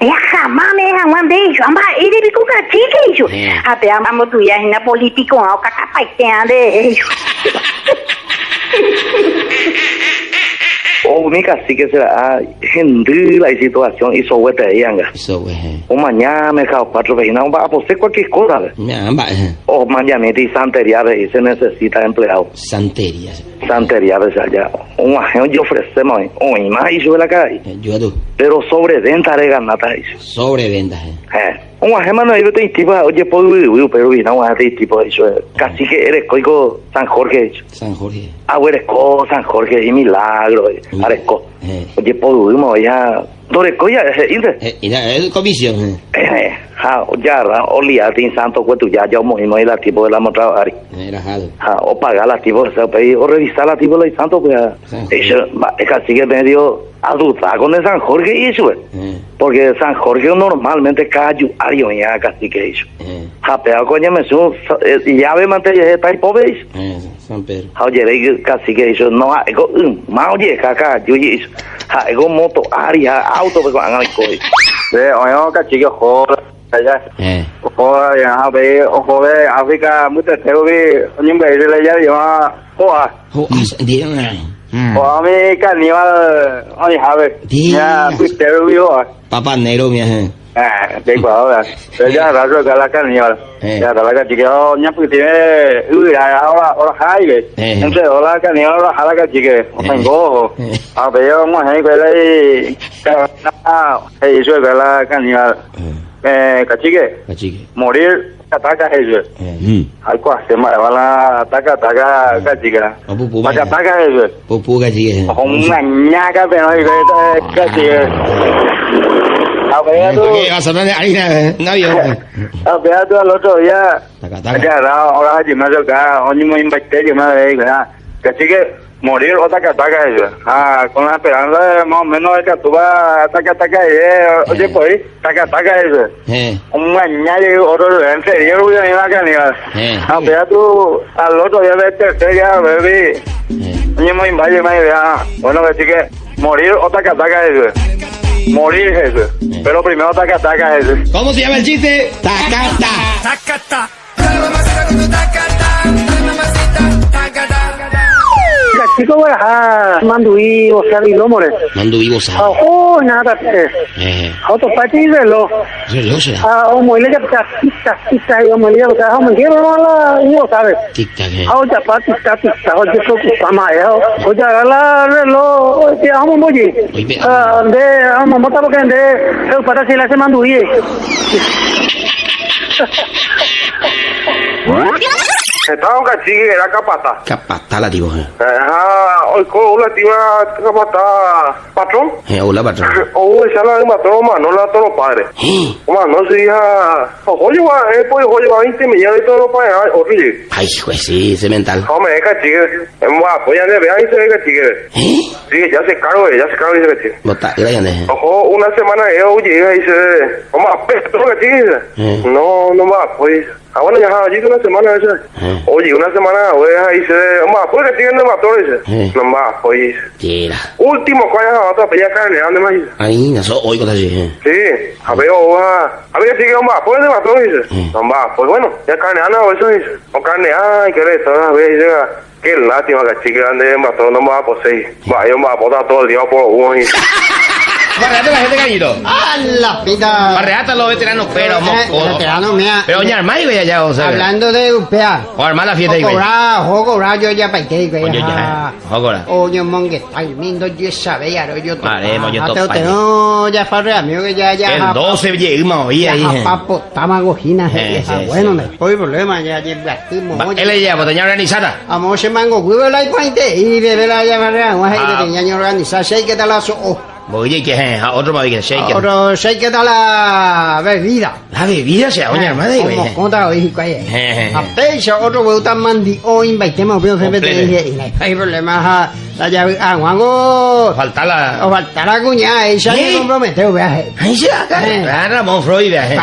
Vea jamás me aguante, eso, amba, eres pico cachique, eso. A ver, vamos tu ya en la política, o cacapaitean de eso. O única sí que será gente la situación y sobre te dianga. O mañana me cago 4 veces, no va a hacer cualquier cosa. O mañana y santería y se necesita empleado. Santería. Santería, o sea, ya. Un agente yo ofrecemos, o más y sube la calle. Pero sobreventa de ganata eso. Sobreventa, un agente no hay tipo, oye, puedo vivir, pero no hay tipo eso. Casi que eres coico San Jorge. San Jorge. Eres co San Jorge y Milagro. Aresco. Oye, puedo vivir, ya. Doreco ya, es comisión. Ya, olíate en Santo Cueto, ya, movimos la tipo de la mostrada. O pagar la tipo de ese país, o revisar la tipo de Santo, pues, eso, es casi que medio adulta con el San Jorge y eso, porque San Jorge normalmente cae ario ya casi que eso. Pero coño me subo, ya ve mantener está pobre. San Pedro. Oye, casi que eso no hay, más oye, caca, yo eso. Hay moto, área, auto, pues, hagan el coche. Oye, cachique, joder. Allá. Ojo, África, muchas veces, un beso le llama Joa. A mí, carnival, oye, Javier. Ya, fuiste vivo. Papá negro, mi gente. Tengo ahora. Ya, raro que la carnival. Ya, la cachique, ya, pues tiene, ahora, Jaime. Entonces, hola, carnival, ahora, cachique. Tengo. A ver, vamos a ver, eso es la carnival. Cachique, morir ataca eso. Algo hace más, ataca, cachique. Ataca eso. Pupu, cachique. Una ñaca, pero cachique. A ver, tú. Vas a hablar de no había. A ver, tú al otro día. Ya, ahora hay más acá, hoy me invité, me cachique. Morir o ataca eso. Con la esperanza de más o menos de que tú vas ataca oye, pues, ataca eso. Un mañana otro en serio, voy a ir a canibal. Pero tú al otro día de tercer día, baby. Oye, me invade, bueno, que sí que morir o ataca eso. Morir eso. Pero primero ataca eso. ¿Cómo se llama el chiste? Tacata. Chico, manduí, o sea, lo more. Manduí, o sea. Nada, otro partido de lo. O muy le tic-tac, o muy le, o sea, me quiero la, y sabes. Tic-tac, ya para tic-tac, o yo creo que está mal, o ya la reloj, que vamos muy. Vamos a porque de, para si la se manduí. Estaba un cachique que era capata. Capata la tibo. Hoy con la tiba capata patrón. Hola patrón. Esa la de patrón, no la de todos los padres. No se diga, oye, pues, 20 millones de todos los padres, oye. Ay, pues sí, ese mental. Hombre, es cachique. Pues ya le vean y se ve cachique. Sí, ya se cargo ese cachique. Bota, gracias. Ojo, una semana llega y dice, vamos a pesar cachique. No más, pues. Bueno, ya allí una semana esa. Oye, una semana, güey, ahí se... pues que tienen de mató, dice. No más, pues. Último, ¿cuál es la otra pelea carne? ¿Dónde más dice? Ahí, no hoy con así. Sí, a ver, que sigue, pues de mató, dice. No más, pues bueno, ya carne, o eso dice. O carne, que le está, a ver, llega. Qué lástima que chique ande de mató, no me va a poseer. Va, yo me va a botar todo el día por uno. Barreate la gente cañito. ¡Ah, la pita! Barreate a los veteranos, pero veteranos, mira. Pero doña Armay, güey, allá, o sea. Hablando de upea. O armar la fiesta, güey. Cobrar, yo ya paité, güey. Oye, ya. Cobrar. Oye, mongue, está lindo, yo sabe, ya, yo te. Vale, yo te. No, ya farre, amigo, que ya. El 12 llegamos, oye, ahí. Papo, tamagojina, bueno, no hay problema, ya, Él ya, pues tenía organizada. Vamos, se mango, güey, la paité. Y de la ya, farre, vamos a ir, tenía organizada, sé que te la so. Oye, que otro más que shake. Otro shake de la bebida. La bebida se oye, hermano. ¿Cómo está hoy? A pecho, otro huevo tan mandi hoy, baitemos, pero se mete y no hay problema. La llave, Juango. Falta la. O falta la cuñada, y ya se comprometió, viaje. Ay, sí, acá. Ramón Freud, viaje.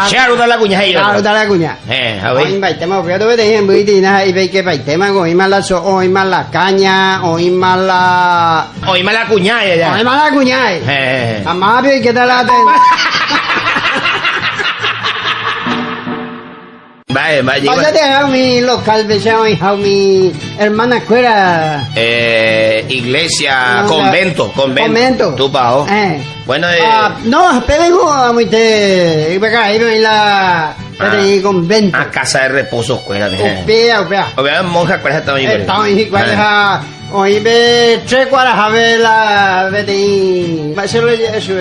Claro, da la cuñada. Claro, da la cuñada. A ver. Hoy baitemos, pero te dije en buitina y veis que baitemos, hoy más la caña, hoy más la. Hoy más la cuñada, ya. Hoy más la cuñada. Amado, ¿y qué tal la Vaya, te hago mi local, besado, mi hermana escuela. Iglesia, convento. Tú, Pao. Bueno, no, pero vengo muy te. Acá, en la. Convento. A casa de reposo, escuela. Opea. Monja, ¿cuál es esta hoy? Está hoy, ¿cuál es? Hoy ve 3 cuadras a ver la. Vete. Va a ser eso.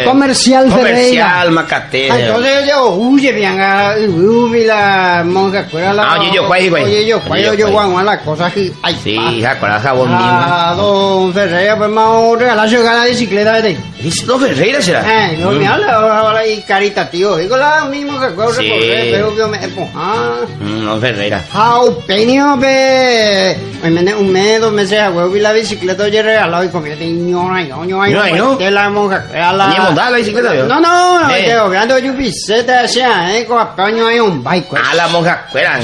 Comercial Ferreira. Macate. Entonces yo huye bien la monja escuela la. Yo Juan las cosas que hay. Sí, hija, con la jabón mismo. Don Ferreira pues más regalar la bicicleta de. ¿Don Ferreira será? No me habla y caritativo. Digo la mismo que puedo recorrer, pero yo me Don Ferreira. Penio un mes, 2 meses a huevo y la bicicleta yo regalado y comí no. De la monja ¿Ni montar la bicicleta? No, yo ando yo piseta con apaño hay un bike. La monja escuela,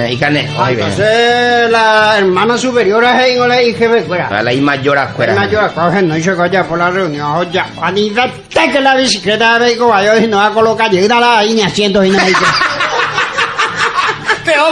y carne. Entonces la hermana superior a ella la hija de escuela. La mayor escuela. La mayor escuela, no hizo ya por la reunión, ya. A ni que la bicicleta de caballo y no va a colocar, llega la ahí ni asiento y nada. Pero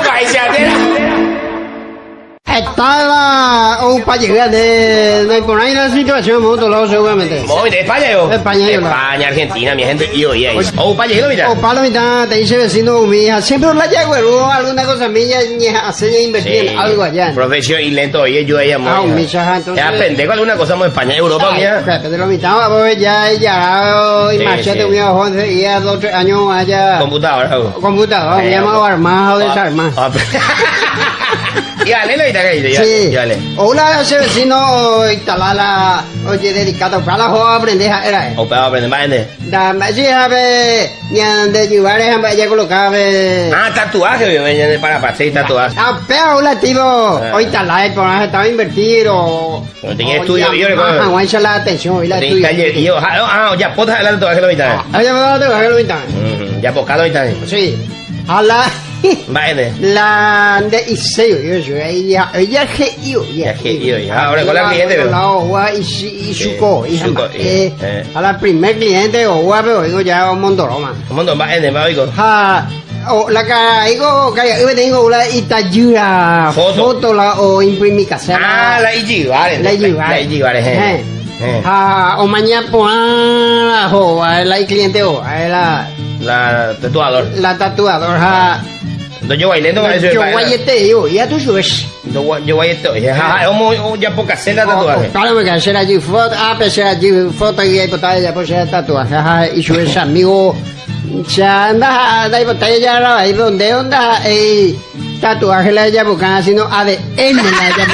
estaba para llegar de por ahí la situación muy dolorosa seguramente. Muy de España yo. España, Argentina, mi gente y hoy ahí. Para llegar mira. Para la mitad te dice vecino mi hija, siempre la llagüero alguna cosa mía hace invertir en algo allá. Profesión y lento oye yo ella muy. Entonces. Ya pendejo alguna cosa muy España y Europa mía. De la mitad pues ya y machete muy abajo y ya 2 3 años allá. Computadora, me llamado armado desarmado. Y dale, hola, ese vecino instalada, oye, dedicado para la joven aprender era. O para aprender más gente. Dame, sí, a ver, de llevar, ya colocaba. Tatuaje, para hacer tatuaje. Pero, hola, tío, hoy instalada, estaba invertido. No tenía estudio, yo le aguanta la atención, hoy la estudio. Ya, puedo dejar el tatuaje lo mitad. Ya, poscado lo mitad. Sí, hola. La de Iseo, ella ahora con la cliente, a la primer cliente o guapo, digo ya un mondoroma. La cara, digo, tengo la itayura foto la o imprimir casera. La Ijibare. O mañana pues la cliente o la tatuador. La tatuador, yo bailando con eso. Yo guayete, ya tú subes. Yo guayete, ya poca cena tatuaje. Claro, porque hacer allí foto, foto y ahí botar ya pues tatuaje, y subes amigo, ya anda, ahí botar ya ahí donde onda, tatuaje la ya buscan sino ADN la ya.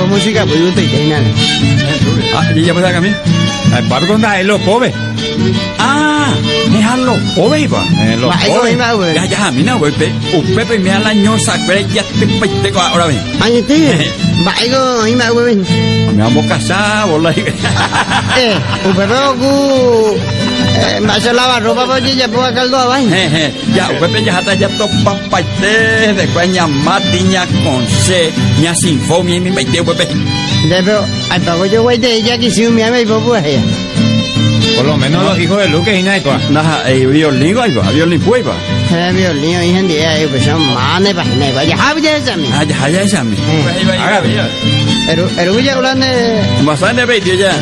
Música pues un teitena. Ya puede kami. Baru kau dah elok pobe. Ni halo pobe ba. Elok pobe. Ya mina we pe. Upe pe me ala nyosa pe ya te pe te ko ahora ven. Ay te. Baigo ima we. Me amo casa wallahi. Upe ku Masa lavar ropa pues ya puedo caldo abajo. Ya, upe ya hata ya topa paite de cuña matiña con se ña sin fomia mi paite upe. Pero al pago yo voy de ella que si un miame y pues ella. Por lo menos los hijos de Luque y Naiko. Nah, violín iba, violín fue iba. Violín y gente ahí pues son manes para Naiko. Ya había esa mi. Ya esa mi. Pero ya hablando de. Más de 20 ya.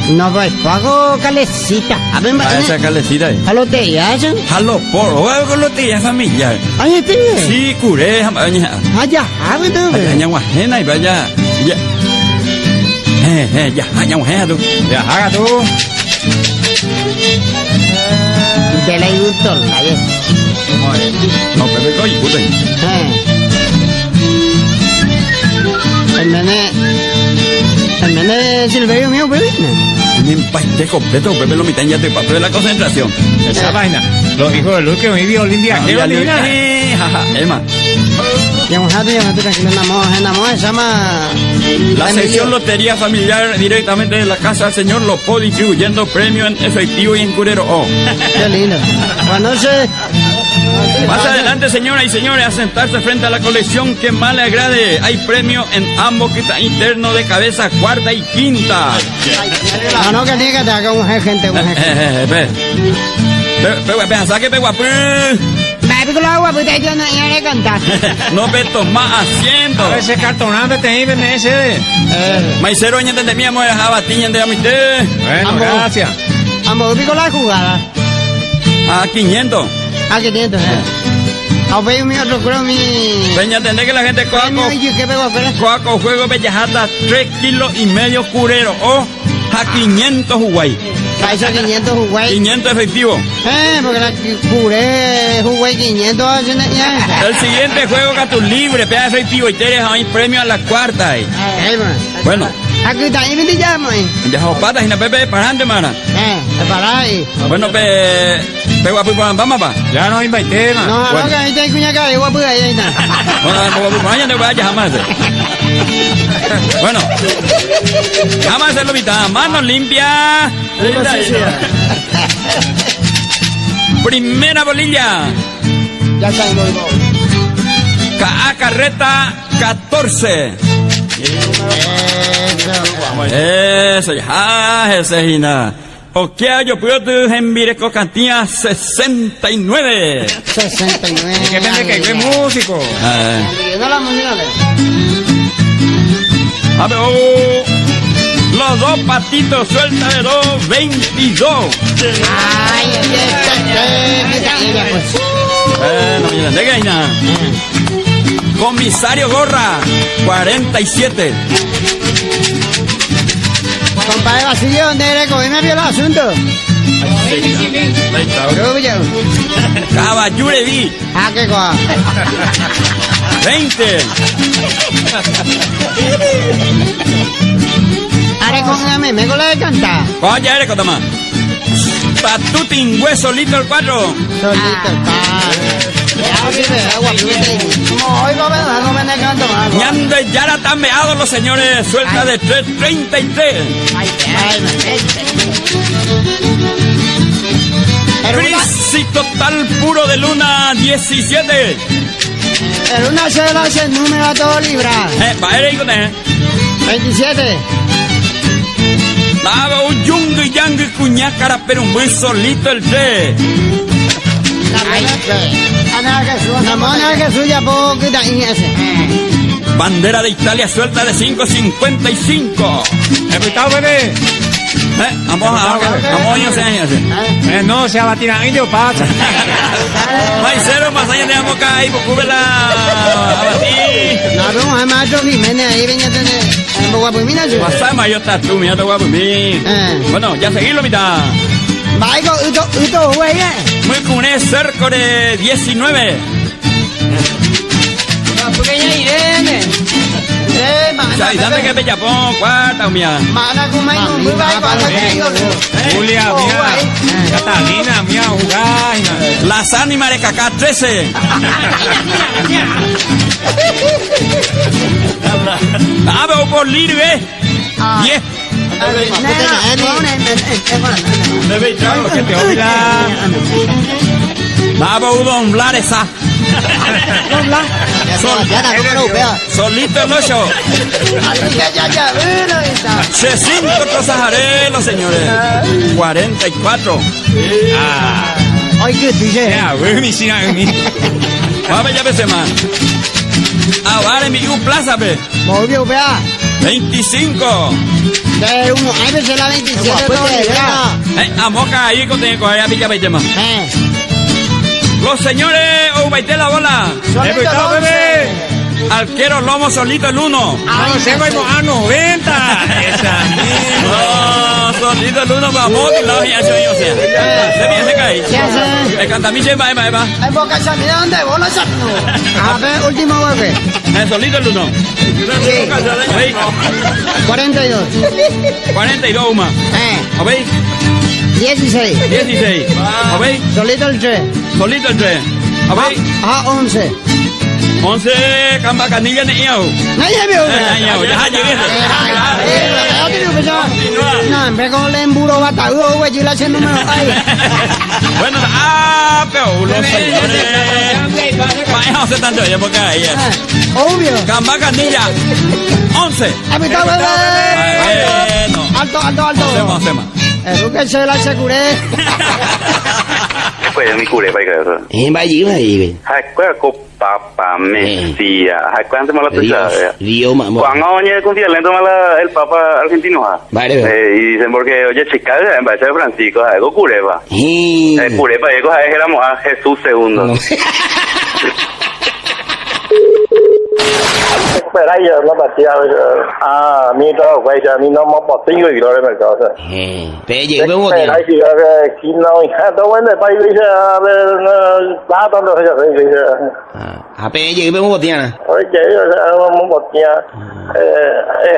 No, pues, pago calecita. A ver, esa calecita. Halo te ya, ¿sí? Halo por, o con lo te ya familiar. Ay, este. Sí, curé, ya. Allá, a ver, tú. Allá, guajena y vaya. Ya. Ya, allá, guajena tú. Ya, haga tú. De la gustó, no, pero coy, puta. El mene Silverio mío, bebé. Mi paiste completo, Pepe lo mitad ya te papel de la concentración. Esa vaina. Los hijos de Luz que viví Olimpia. ¿Qué Olimpia? Jaja, Emma. Tranquilo, enamorado, se llama... La sección Lotería Familiar directamente de la casa del señor Lopó distribuyendo premios en efectivo y en curero. Oh. Qué lindo. Bueno, sé... Más adelante, señoras y señores, a sentarse frente a la colección que más le agrade. Hay premios en ambos internos de cabeza cuarta y quinta. No, que tiene que estar con gente, saque guapo. No me toma asiento. A veces cartonante te iba en ese. Maicero, ña te temíamos a batiña de amité. Bueno, gracias. Ambos pico la jugada. A 500. A 500, a ver mi otro creo mi... Peña, entendé que la gente coa con juego bellajata 3 kilos y medio curero o a 500 Huawei. ¿Para eso 500 Huawei? 500 efectivo. Porque la curé Huawei 500. El siguiente juego que tu libre, pega efectivo y te deja un premio a la cuarta. Bueno. Aquí también me llamo. Ya patas y na pepe parante, mana. Para ahí. Bueno, guapo, vamos, pa. Ya no invité, man. No, bueno. Que ahí está cuñaca de guapo ahí está. Bueno, mañana te vayas jamás. Bueno, vamos a hacerlo mitad. Manos limpias. Primera bolilla. Ya está, KA Carreta 14. Eso ya, ese es nada. Ok, yo puedo enviar cocantía 69. 69. ¿Qué vende que es músico? No la música. A ver, los dos patitos suelta de 2, 22. Ay, no me entiendes, ¿qué nada? Comisario Gorra 47. Compadre Basilio, ¿dónde eres? ¿Cómo vio el asunto? Caballureví. Qué cosa. 20. Ahora cóngame, me cola de cantar. Oye, eres cotama. Patutingüe solito el 4. Solito el 4. Ñando ya la están meados los señores. Suelta de 333. Crisis total puro de luna 17. El una se hace el número a todo libra. Va a ir con 27. Daba un yungue yangue cuñácara, pero un buen solito el 3. Bandera de Italia suelta de 5.55. ¿Escuchado, bebé? Vamos no, se va a tirar indio, pasa. Maicero, más allá de Amoca y Bocúbela. A batir. No, vamos a macho Jiménez ahí, venía a tener. Guapumina, sí. Pasama, yo estás tú, mira, guapumina. Bueno, ya seguirlo, mitad. Vaigo, uto, güey. Muy cuné, cerco de 19. Porque ya iré, ¿Dónde que te Japón? Cuarta, mía. Mana, como muy Julia, mía. Catalina, mía, jugar. Las ánimas de Cacá 13. Vamos por Lirve. 10. Vamos, Don Laresa. Solito el 8. C5 Trozajarelo, señores. 44. Ay, qué dice. Ya, güey, mi sina, mi. Vamos, ya ves más. Ahora mi plaza, pe. Muy bien, vea. 25. De uno, ahí me la 27. A moca ahí que tengo que ir a Baitema. Los señores, o baité la bola. Solito bebé. Arquero Lomo solito el 1. No, se va a 90. Esa no, solito el 1 para vos, la ya soy yo, sea. Se viene, se cae. Me canta mi chema, Eva. En boca esa, mira dónde, bola esa. A ver, último golpe. Solito el 1. 42. 42, Uma. A ver. 16. 16. A ver. Solito el 3. Solito el 3. A ver. 11. 11 camba canilla ni yo. No lleve una. Ya llegué. No, en vez con el emburo batagudo, güey, yo le hace número. Bueno, pero los señores. Vaya, se tanto ya porque ahí. Obvio. Camba canilla. 11. Alto. Que se la aseguré. Pues mi curé para que Vaya. Papa Mesía, ¿cuánto me lo pensaba? Río, mamá. Cuando oye con lento el Papa argentino, vale. Y dicen porque oye chica de embajada de Francisco, algo cureba. Cureba, éramos a Jesús segundo. Espera, ya la partida a mí todo güey, a mí no me puedo ir y lo de mercado. Pero vemos que aquí no está bueno para ir a ver la tanto a pedir vemos botiana. Oye, vamos botiana.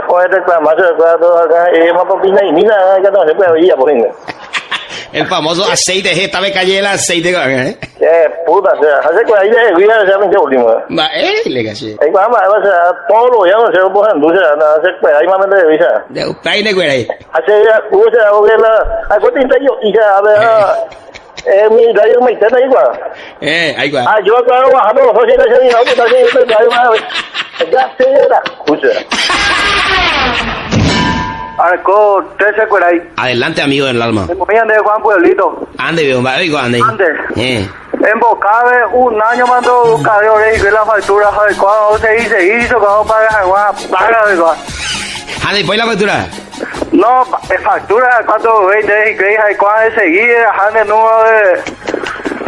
Joder, reclamar todo acá y más popina y mira que no se puede ir por ahí. El famoso aceite, esta vez cayó el aceite. Qué puta, o sea, hace que ahí de vida se llama último. Va, le caché. Ahí vamos, o sea, todos los días se lo ponen dulce, hace que ahí más de visa. De usted de cuera ahí. Hace ya, o sea, o que la, a cuánto yo, y ya, a ver, mi radio me interesa igual. Ahí va. Ah, yo acabo bajando los ojos y no, que está así, ya se era, escucha. Arco, 13 por ahí. Adelante, amigo del alma. Me ande Juan Pueblito. Ande, viejo, ande. En Bocabe, un año mandó cargo de la factura, cuando se hizo, cuando paga, paga, igual. Ande, ¿y la factura? No, factura, cuando veis de que cuando seguía, ande número de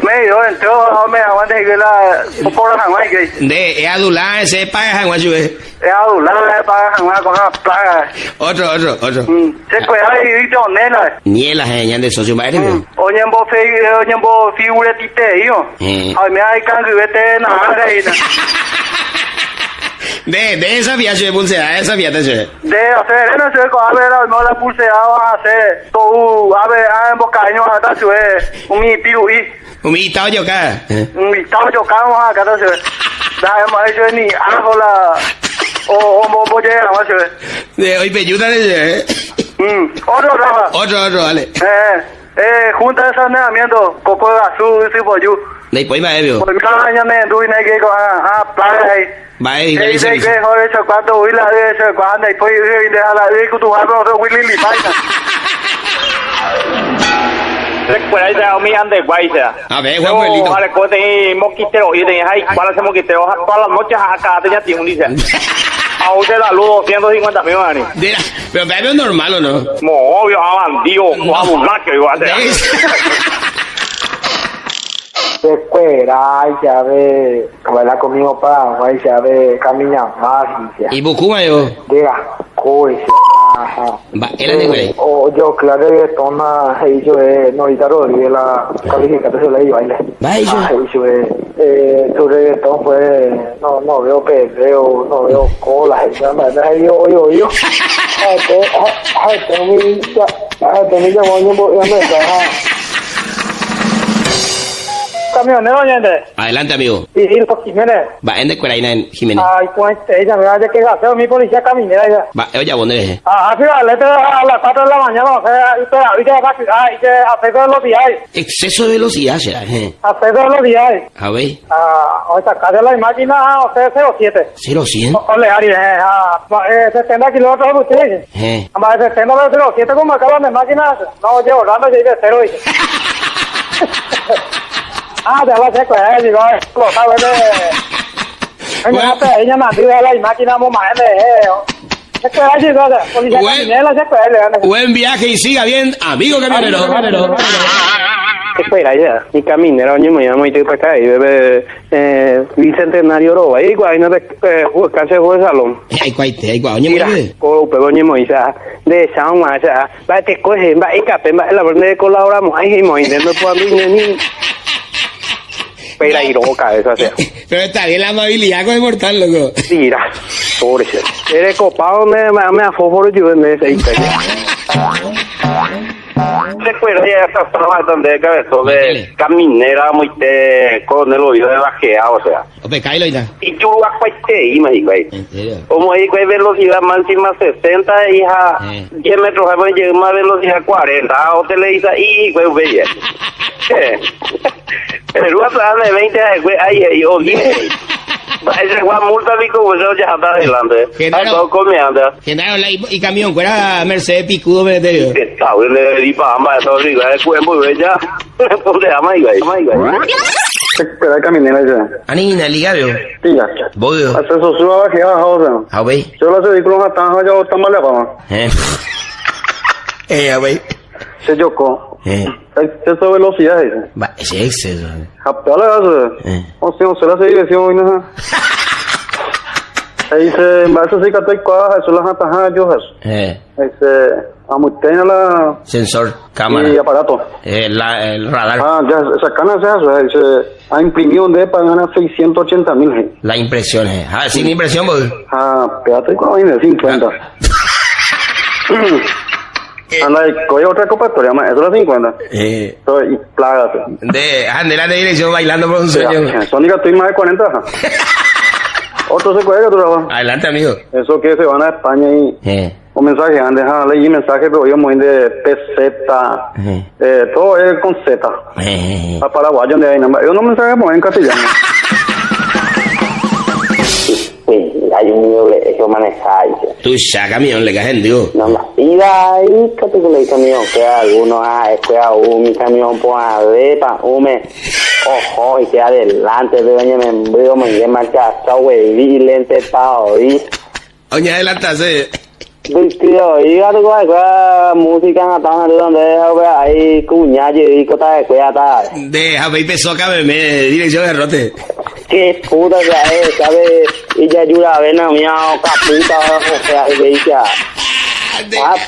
medio, entró, me aguante que la por la jamás que. De adular, se paga jamás, es adular, paga jamás con una plaga. Otro. Se puede ir visto nela. Niela, ya de socio madre. Oye, en vos figura tite yo. Ay, me hay cambio vete nada ahí. De esa viaje de pulsera, esa viaje de hacer, no sé, a ver, no la pulsera vas a hacer, todo, a ver, en bocaño, hasta su un mi piruí. Un invitado yo acá. Un invitado yo acá, vamos a acá, déjame hecho ni algo la, o voy a llegar, vamos a ver. De hoy peyuda de Otro, Rafa. Otro, vale. Junta de saneamiento, coco de azul, y por you. De pues va, vio. Por cada año me doy una que plaga ahí. Va, dice que joder, eso cuánto huila de eso, cuando después deja la de que tu hablo de Willy Lipaina. Por ahí se ha mi ande guay sea. A ver, Juan Pueblito. Vale, cote moquitero, y te ahí, para hacer moquitero, todas las noches acá te ya tiene un dice. A usted la luz 250 millones. Pero bebe normal o no? No, obvio, a bandido, a burlaque, igual. Espera, ya ve, baila conmigo para, ya ve, camina más. ¿Y Bucuma yo? Diga, coise. Va, él es de güey. O yo, claro, toma, yo, no, y taro, y la calificación se la iba, baile. Va, yo. Tu reggaetón, pues, no veo pedreo, no veo colas, yo. Camionero, gente. Adelante, amigo. Y los Jiménez. Va, en de Cueraina, en Jiménez. Ay, pues, ella me va a decir que gaseo mi policía caminera. Va, oye, ¿dónde ves? Sí, a las 4 de la mañana, o sea, y que acceso de velocidad. Exceso de velocidad, será, Acceso de velocidad. A ver. Ahorita, casi la máquina, o sea, 07. 0100. Ole, Ari, 70 kilómetros de usted. Además, 70 de 07, como acaban de máquinas, no, llevo hablando, yo de 0, dice. Ya la sé, digo, lo sabes ella me arriba la máquina, mamá, Buen viaje y siga bien, amigo camionero. Espera ya, mi caminero, oye, me llamo y estoy para acá y bebe Bicentenario Roba, y guay, no te canse juego de salón. Ay, oye, mira, oye, Moisa, de San Masa, va te coge, va y cape, va la verdad de colaboramos, ay, Moisa, no puedo abrir ni. Espera y luego cabeza, sea. Pero está bien la amabilidad con el mortal, loco. Mira, pobre ser. Eres copado, me afóforo yo en ese historia. Recuerdo ya estaba bastante de cabezón de caminera muy con el oído de bajea, o sea. Y yo a cualquier y me digo ahí. Como ahí hay velocidad máxima 60 y a 10 metros a llegar más velocidad 40, o te le dice y güey bella. Pero atrás de 20 ahí o 10. Ese Juan multa pico, pues ya está adelante. Genaro, y camión, fuera Mercedes Picudo, meterio. Está bien, le di para ambas, todo rico, es muy bella. ¿Dónde ama, iba? Espera, caminera ya. Anina, ligado. Tía. Voy. Hace eso suba a bajar, o sea. Güey. Yo lo sé, vehículos hasta ya está mal de fama. Güey. Se chocó. Exceso de velocidad, dice. Va, ese exceso. O sea, se la hace dirección, ¿no? Dice, eso sí que estoy cuaja, eso las atajadas, yo dice, amortena la... Sensor, cámara. Y aparato. El radar. Ya, esa cana es eso, dice, ha imprimido un para ganar 680,000. La impresión, sin impresión, vos. Espérate, cuando viene 50. Anda, coge otra copatoria, eso es la 50. Y plágate. De la dirección bailando por un sueño. Sónica, estoy más de 40. Otro se cuelga que tú trabajas. Adelante, amigo. Eso que se van a España y un mensaje, han dejado leí mensaje, pero yo muy de PZ, todo es con Z. A Paraguay, donde hay nada. Yo no mensaje muy en castellano. Hay un mío que manejáis. Tú ya camión, le caes en Dios. No más. Y ahí, que tú le camión, que algunos, mi camión, pues, a ver, ojo, y que adelante, de doña me veo, me lleva marcha, güey, y lente, pao, y. Oye, adelantase. Tío, y gato con música en la tanda de donde ahí cuñaje y cota de cueta. Deja, ve y pesó acá, dirección de rote. Qué puta que es, ¿sabes? Y ya ayuda, ven a miau, caputa, o sea, y ya.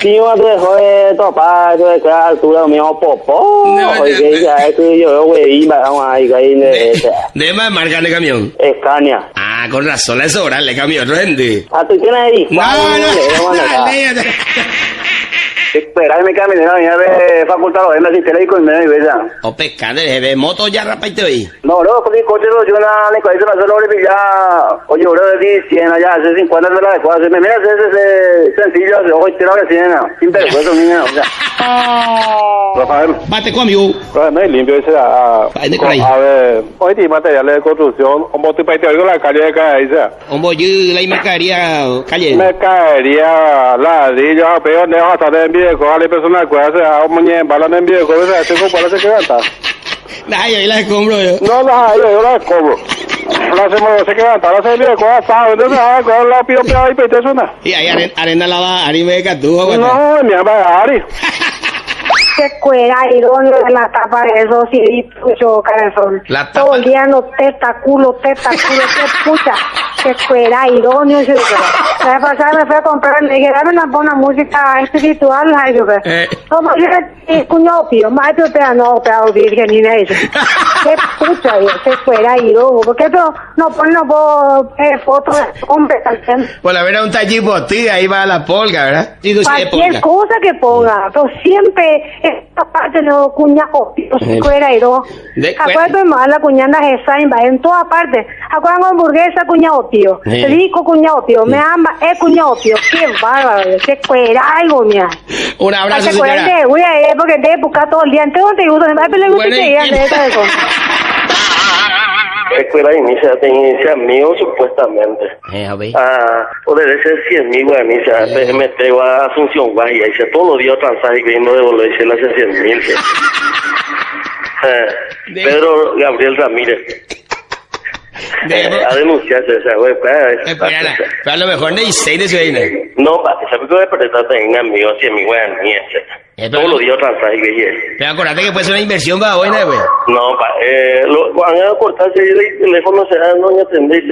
Tío, te joder, topa, eso de que altura, miau, popó. Oye, ya, es que yo, güey, vamos ahí, de más marca de camión. Escaña. Con razón, eso orale camión, gente. ¿Tú tienes ahí? No. Espera, me camino, mira, de facultad, lo venda, si te le digo, y me doy, ¿verdad? O pescado, de moto ya rapaste hoy. No, con mi coche, yo le cuento la sola, ya, oye, bro, de 100, allá, hace 50 de la de cuadra, me mira, ese sencillo, hace ojo, tirado de 100, sin vergüenza, niña, o sea. Rafael. Bate conmigo. No es limpio, ese, a ver, hoy tiene materiales de construcción, un bote para ir la calle de calle, dice. Un bollo, la mercadería, calle. Mercadería, ladrillo, pero no, hasta de envío, coja la persona, cuídate, a un muñeco, balan de envío, coja, tengo para ese que gasta. Ay, yo la compro yo. No, yo la compro. La hacemos, se queda, la se envío, coja, sabe, entonces, coja la pido, y pete suena. Y ahí arena lava, Ari me catujo, no, mi ama, Ari. Se cuera y donde la tapa de esos hilitos cabezón. Todo el día no tetaculo, te escucha. Se cuera idóneo. La vez pasada me fui a comprar, le dije, dame una música espiritual, como yo, cuñado pío, más pero no, pero virgen ni nada eso. Se escucha, se cuera idóneo. ¿Por qué no ponen fotos de hombres también? Pues la verdad un tallipo, tía, ahí va la polga, ¿verdad? Cualquier cosa que ponga, pero siempre esta parte no cuñado pío, se cuera idóneo. Acuérdate más la cuñanda esa en toda parte. Acuérdate hamburguesa cuñado pío, rico cuñado pío, me ama cuñado pío, qué bárbaro, se cuera algo, mía. Un abrazo, señora. Porque te buscar todo el día, entonces te gusta, me le gusta que digan de esa de cosas. Escuela inicia mío supuestamente. O debe ser 100,000 inicia, me traigo a Asunción Guajira, y todos los días transaje que no devolverse las 100,000. Pedro Gabriel Ramírez. A denunciarse, o sea, güey, pero a lo mejor no hay 6 de su vaina. No, pa, ¿sabes qué voy a perder en amigos y amigos ni ese? Todos los días transa y que pero acordate que puede ser una inversión para buena, güey. No, pa, van a cortarse el teléfono, no atendéis.